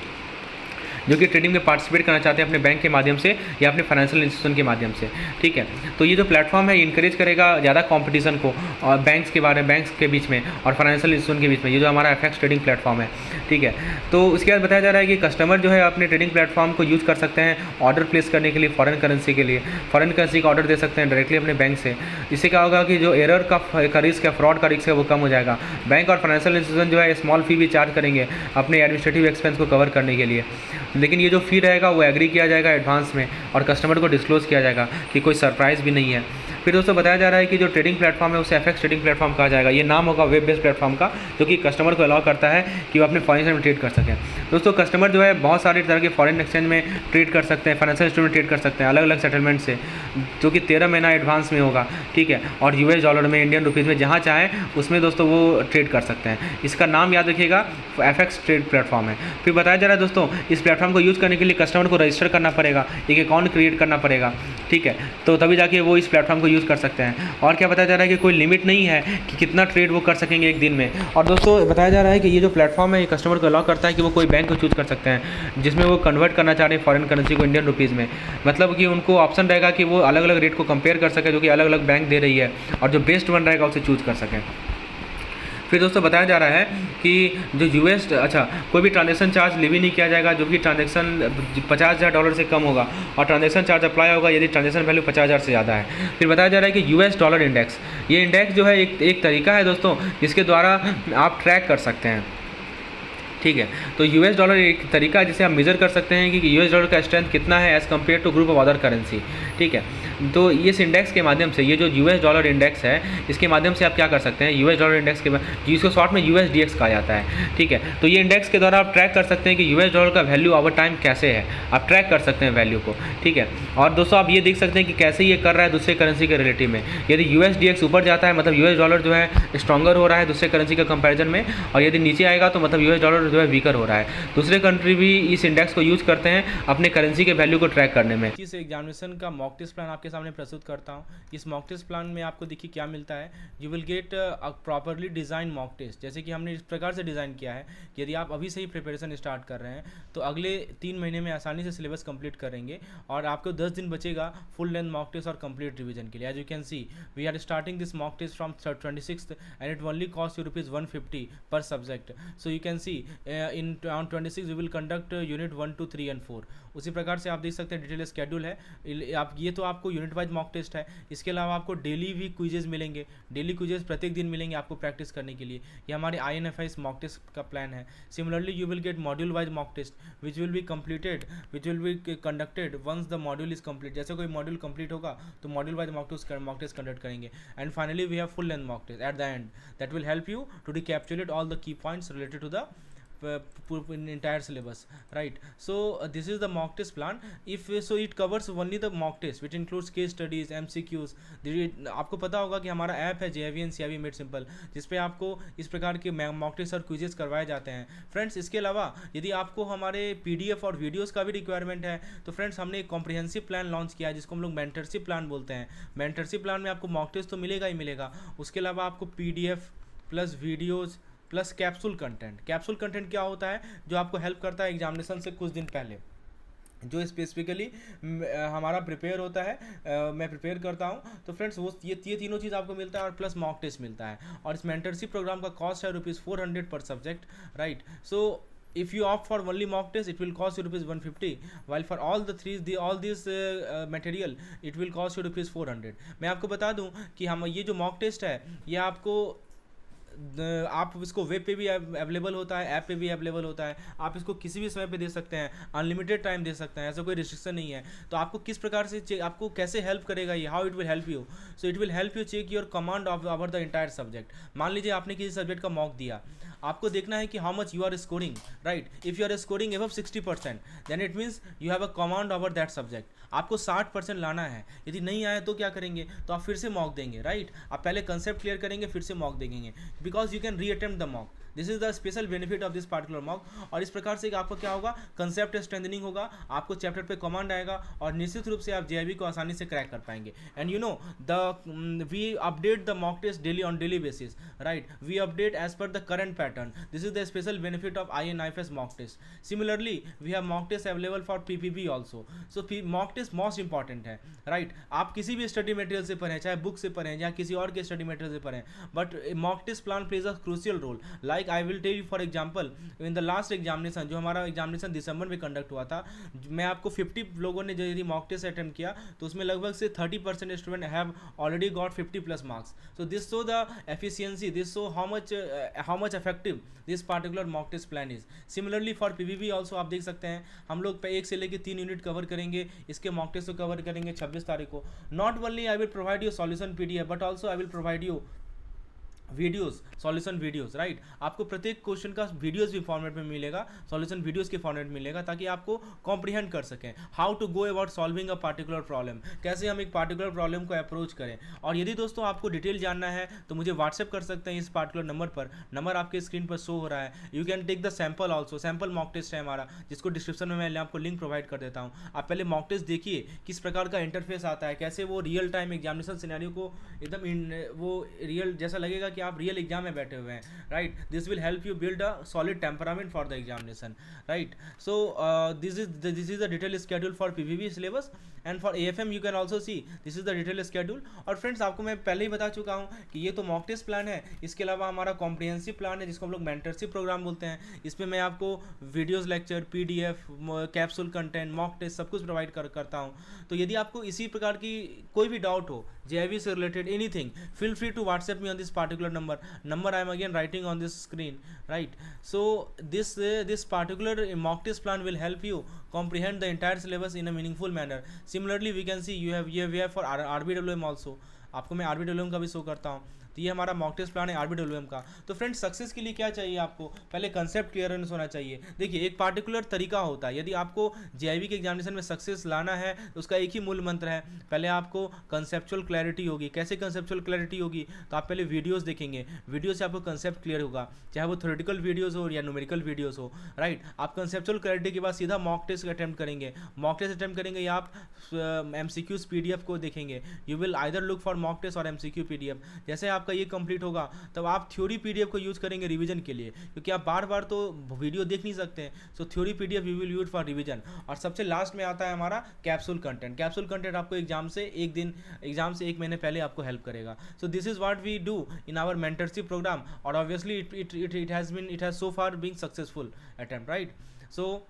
जो कि ट्रेडिंग में पार्टिसिपेट करना चाहते हैं अपने बैंक के माध्यम से या अपने फाइनेंशियल इंस्टीट्यूशन के माध्यम से, ठीक है। तो ये जो प्लेटफॉर्म है ये इंकरेज करेगा ज़्यादा कंपटीशन को और बैंक्स के बीच में और फाइनेंशियल इंस्टीट्यूशन के बीच में, ये जो हमारा FX ट्रेडिंग प्लेटफॉर्म है, ठीक है। तो उसके बाद बताया जा रहा है कि कस्टमर जो है अपने ट्रेडिंग प्लेटफॉर्म को यूज़ कर सकते हैं ऑर्डर प्लेस करने के लिए फॉरेन करेंसी के लिए, फॉरेन करेंसी का ऑर्डर दे सकते हैं डायरेक्टली अपने बैंक से। इससे क्या होगा कि जो एरर का रिस्क है, फ्रॉड का रिस्क है, वो कम हो जाएगा। बैंक और फाइनेंशियल इंस्टीट्यूशन जो है स्मॉल फी भी चार्ज करेंगे अपने एडमिनिस्ट्रेटिव एक्सपेंस को कवर करने के लिए, लेकिन ये जो फी रहेगा वो एग्री किया जाएगा एडवांस में और कस्टमर को डिस्क्लोज किया जाएगा कि कोई सरप्राइज़ भी नहीं है। फिर दोस्तों बताया जा रहा है कि जो ट्रेडिंग प्लेटफॉर्म है उसे FX ट्रेडिंग प्लेटफॉर्म कहा जाएगा। ये नाम होगा वेब बेस्ड प्लेटफॉर्म का, जो कि कस्टमर को अलाउ करता है कि वो अपने फॉरेन में ट्रेड कर सकें। दोस्तों कस्टमर जो है बहुत सारे तरह के फॉरेन एक्सचेंज में ट्रेड कर सकते हैं, फाइनेंशियल इंस्टीट्यूट में ट्रेड कर सकते हैं अलग अलग सेटलमेंट से, जो कि 13 महीना एडवांस में होगा, ठीक है। और US डॉलर में, इंडियन रुपीज़ में, जहाँ चाहें उसमें दोस्तों वो ट्रेड कर सकते हैं। इसका नाम याद रखिएगा, FX ट्रेड प्लेटफॉर्म है। फिर बताया जा रहा है दोस्तों इस प्लेटफॉर्म को यूज़ करने के लिए कस्टमर को रजिस्टर करना पड़ेगा, एक अकाउंट क्रिएट करना पड़ेगा, ठीक है। तो तभी जाके वो इस प्लेटफॉर्म को यूज़ कर सकते हैं। और क्या बताया जा रहा है कि कोई लिमिट नहीं है कि कितना ट्रेड वो कर सकेंगे एक दिन में। और दोस्तों बताया जा रहा है कि ये जो प्लेटफॉर्म है ये कस्टमर को अलाउ करता है कि वो कोई बैंक को चूज़ कर सकते हैं जिसमें वो कन्वर्ट करना चाह रहे हैं फॉरेन करेंसी को इंडियन रुपीज़ में। मतलब कि उनको ऑप्शन रहेगा कि वो अलग अलग रेट को कंपेयर कर सकें जो कि अलग अलग बैंक दे रही है, और जो बेस्ट वन रहेगा उसे चूज़ कर सकें। फिर दोस्तों बताया जा रहा है कि जो यूएस कोई भी ट्रांजैक्शन चार्ज लेवी नहीं किया जाएगा जो कि ट्रांजैक्शन $50,000 से कम होगा, और ट्रांजैक्शन चार्ज अप्लाई होगा यदि ट्रांजैक्शन वैल्यू 50,000 से ज़्यादा है। फिर बताया जा रहा है कि यूएस डॉलर इंडेक्स, ये इंडेक्स जो है एक तरीका है दोस्तों जिसके द्वारा आप ट्रैक कर सकते हैं, ठीक है। तो यूएस डॉलर एक तरीका है जिसे आप मेज़र कर सकते हैं कि यूएस डॉलर का स्ट्रेंथ कितना है as compare to group of other currency, ठीक है। तो इस इंडेक्स के माध्यम से, ये जो यूएस डॉलर इंडेक्स है इसके माध्यम से आप क्या कर सकते हैं, यूएस डॉलर इंडेक्स के जिसको शॉर्ट में USDX कहा जाता है, ठीक है। तो ये इंडेक्स के द्वारा आप ट्रैक कर सकते हैं कि यूएस डॉलर का वैल्यू ओवर टाइम कैसे है, आप ट्रैक कर सकते हैं वैल्यू को, ठीक है। और दोस्तों आप ये देख सकते हैं कि कैसे ये कर रहा है दूसरे करेंसी के रिलेटिव में। यदि USDX ऊपर जाता है मतलब यूएस डॉलर जो है स्ट्रॉन्गर हो रहा है दूसरे करेंसी के कंपैरिजन में, और यदि नीचे आएगा तो मतलब यूएस डॉलर जो है वीकर हो रहा है। दूसरे कंट्री भी इस इंडेक्स को यूज़ करते हैं अपने करेंसी के वैल्यू को ट्रैक करने में। इस एग्जामिनेशन का मॉक टेस्ट प्लान आपके सामने प्रस्तुत करता हूं। इस मॉक टेस्ट प्लान में आपको देखिए क्या मिलता है, you will get a properly design mock test. जैसे कि हमने इस प्रकार से डिज़ाइन किया है कि यदि आप अभी से ही प्रिपरेशन स्टार्ट कर रहे हैं तो अगले 3 महीने में आसानी से सिलेबस कंप्लीट करेंगे, और आपको 10 दिन बचेगा फुल लेंथ मॉक टेस्ट और कंप्लीट रिवीजन के लिए। As you can see we are starting this mock test from 26th and it only cost you ₹150 per subject. So you can see in on 26 we will conduct unit 1, 2, 3 and 4। उसी प्रकार से आप देख सकते हैं detail schedule है। आप ये तो आपको यूनिट वाइज मॉक टेस्ट है, इसके अलावा आपको डेली भी क्विजेज मिलेंगे, डेली क्विजेज प्रत्येक दिन मिलेंगे आपको प्रैक्टिस करने के लिए। ये हमारे INFI मॉक टेस्ट का प्लान है। Similarly you will get module wise mock test which will be conducted once the module is complete. जैसे कोई मॉड्यूल कंप्लीट होगा तो module wise mock test conduct करेंगे। And finally we have full length mock test at the end that will help you to recapitulate all the key points related to the entire syllabus, right? So this is the mock test plan. If so it covers only the mock test which includes case studies, MCQs। आपको पता होगा कि हमारा app है JIVN CIV made simple, जिसपे आपको इस प्रकार के मॉक टेस्ट और क्विजेस करवाए जाते हैं फ्रेंड्स। इसके अलावा यदि आपको हमारे PDF और वीडियोस का भी रिक्वायरमेंट है तो फ्रेंड्स हमने एक कॉम्प्रिहेंसिव प्लान लॉन्च किया है जिसको हम लोग मेंटरशिप प्लान बोलते हैं। मेंटरशिप प्लान में आपको मॉक टेस्ट तो मिलेगा ही मिलेगा, उसके अलावा आपको PDF plus videos plus capsule content. Capsule content क्या होता है, जो आपको हेल्प करता है एग्जामिनेशन से कुछ दिन पहले, जो स्पेसिफिकली हमारा प्रिपेयर होता है, मैं प्रिपेयर करता हूँ। तो फ्रेंड्स वो ये तीनों चीज़ आपको मिलता है और प्लस मॉक टेस्ट मिलता है। और इस मेंटरशिप प्रोग्राम का कॉस्ट है ₹400 पर subject, right. So if you opt for only mock test it will cost you ₹150, while for all this material it will cost you ₹400। मैं आपको बता दूं कि हम ये जो मॉक टेस्ट है ये आपको आप इसको वेब पे भी अवेलेबल होता है, ऐप पे भी अवेलेबल होता है। आप इसको किसी भी समय पे दे सकते हैं, अनलिमिटेड टाइम दे सकते हैं, ऐसा कोई रिस्ट्रिक्शन नहीं है। तो आपको किस प्रकार से आपको कैसे हेल्प करेगा ये, how it will help you. So it will help you check your command of over the entire subject. मान लीजिए आपने किसी सब्जेक्ट का मॉक दिया, आपको देखना है कि how much you are scoring, right. If you are scoring above 60% then it means you have a command over that subject. आपको 60% लाना है, यदि नहीं आया तो क्या करेंगे, तो आप फिर से मॉक देंगे, राइट। आप पहले कंसेप्ट क्लियर करेंगे फिर से मॉक देंगे, because you can reattempt the mock. This is the special benefit of this particular mock. और इस प्रकार से आपको क्या होगा, कंसेप्ट स्ट्रेंथनिंग होगा, आपको चैप्टर पे कमांड आएगा और निश्चित रूप से आप JIV को आसानी से क्रैक कर पाएंगे। And you know we update the mock test daily on daily basis, right. We update as per the current pattern. This is the special benefit of INFS mock test. Similarly we have mock test available for PPB also. So mock test most important है, right. आप किसी भी study material से पढ़ें, चाहे book से पढ़ें या किसी और के स्टडी मटेरियल से पढ़ें, but mock test plan plays a crucial role. Like I will tell you for example in the last examination, जो हमारा एग्जामिनेशन दिसंबर में कंडक्ट हुआ था, मैं आपको 50 लोगों ने यदि मॉक टेस्ट अटेम्प्ट किया तो उसमें लगभग से 30% student have already got 50+ marks. So this show the efficiency, this show how much effective this particular mock test plan is. Similarly for PPB also आप देख सकते हैं हम लोग 1 से लेकर 3 यूनिट कवर करेंगे, इसके मॉक टेस्ट को कवर करेंगे 26 तारीख को। Not only I will provide you solution PDF but also I will provide you videos, solution videos, right. आपको प्रत्येक क्वेश्चन का वीडियोस भी फॉर्मेट में मिलेगा, सॉल्यूशन वीडियोस के फॉर्मेट मिलेगा, ताकि आपको कॉम्प्रिहेंड कर सकें how to go about solving a particular problem, कैसे हम एक पार्टिकुलर प्रॉब्लम को अप्रोच करें। और यदि दोस्तों आपको डिटेल जानना है तो मुझे व्हाट्सएप कर सकते हैं इस पार्टिकुलर नंबर पर, नंबर आपके स्क्रीन पर शो हो रहा है। You can take the sample also, sample mock test है हमारा, जिसको डिस्क्रिप्शन में मैं आपको लिंक प्रोवाइड कर देता हूँ। आप पहले मॉक टेस्ट देखिए किस प्रकार का इंटरफेस आता है, कैसे वो रियल टाइम एग्जामिनेशन सिनेरियो को एकदम वो रियल जैसा लगेगा कि आप रियल एग्जाम में बैठे हुए हैं, right. This will help you build a solid temperament for the examination, right. So this is the detail schedule for PVB syllabus, and for AFM you can also see this is the detail schedule. और friends आपको मैं पहले ही बता चुका हूँ कि ये तो मॉक टेस्ट प्लान है, इसके अलावा हमारा कॉम्प्रिहेंसिव प्लान है जिसको हम लोग मेंटरशिप प्रोग्राम बोलते हैं। इसमें मैं आपको videos, lecture, PDF, capsule content, mock test सब कुछ प्रोवाइड करता हूँ। तो यदि आपको इसी प्रकार की कोई भी डाउट हो जेआईवी से related anything, feel free to WhatsApp me on this particular number I am again writing on this screen, right? So this particular mock test plan will help you comprehend the entire syllabus in a meaningful manner. Similarly we can see you have for RBWM also, आपको मैं RBWM का भी show करता हूँ। तो ये हमारा mock test plan है RBWM का। तो फ्रेंड्स सक्सेस के लिए क्या चाहिए आपको, पहले कंसेप्ट क्लियरेंस होना चाहिए। देखिए एक पार्टिकुलर तरीका होता है, यदि आपको जेआईवी के एग्जामिनेशन में सक्सेस लाना है तो उसका एक ही मूल मंत्र है, पहले आपको कंसेप्चुअल क्लैरिटी होगी। कैसे कंसेप्चुअल क्लैरिटी होगी, तो आप पहले वीडियोस देखेंगे, वीडियो से आपको कंसेप्ट क्लियर होगा, चाहे वो थ्योरेटिकल वीडियोस हो या न्यूमेरिकल वीडियोस हो, राइट। आप कंसेप्चुअल क्लैरिटी के बाद सीधा मॉक टेस्ट अटैम्प्ट करेंगे, मॉक टेस्ट अटैम्प्ट करेंगे या आप एमसीक्यूज पीडीएफ को देखेंगे। You will either look for mock test और एमसीक्यू पीडीएफ। जैसे आपका ये कंप्लीट होगा तब आप थ्योरी पीडीएफ को यूज करेंगे रिवीजन के लिए, क्योंकि आप बार बार तो वीडियो देख नहीं सकते हैं। So theory PDF you will use for revision. और सबसे लास्ट में आता है हमारा कैप्सूल कंटेंट। कैप्सूल कंटेंट आपको एग्जाम से एक महीने पहले आपको हेल्प करेगा। So this is what we do in our mentorship programme, और obviously it has so far been successful attempt, right? So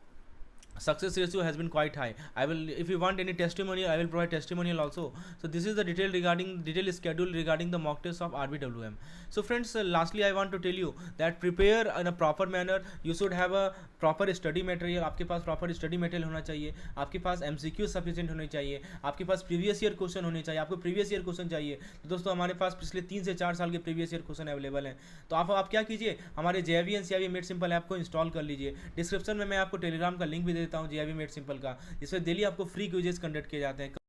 success ratio has been quite high. I will, if you want any testimonial, I will provide testimonial also. So this is the detail schedule regarding the mock test of RBWM. So friends, lastly I want to tell you that prepare in a proper manner. You should have a proper study material. आपके पास proper study material होना चाहिए, आपके पास MCQ sufficient होने चाहिए, आपके पास previous year question होने चाहिए। आपको प्रीवियस ईयर क्वेश्चन चाहिए तो दोस्तों हमारे पास पिछले 3 से 4 साल के प्रीवियस ईयर क्वेश्चन अवेलेबल हैं। तो आप क्या कीजिए, हमारे JIV NCIV made simple app को इंस्टॉल कर लीजिए। डिस्क्रिप्शन में मैं आपको टेलीग्राम का लिंक भी देता हूँ JIV मेड सिंपल का, जिसमें डेली आपको फ्री क्विजेस कंडक्ट किए जाते हैं।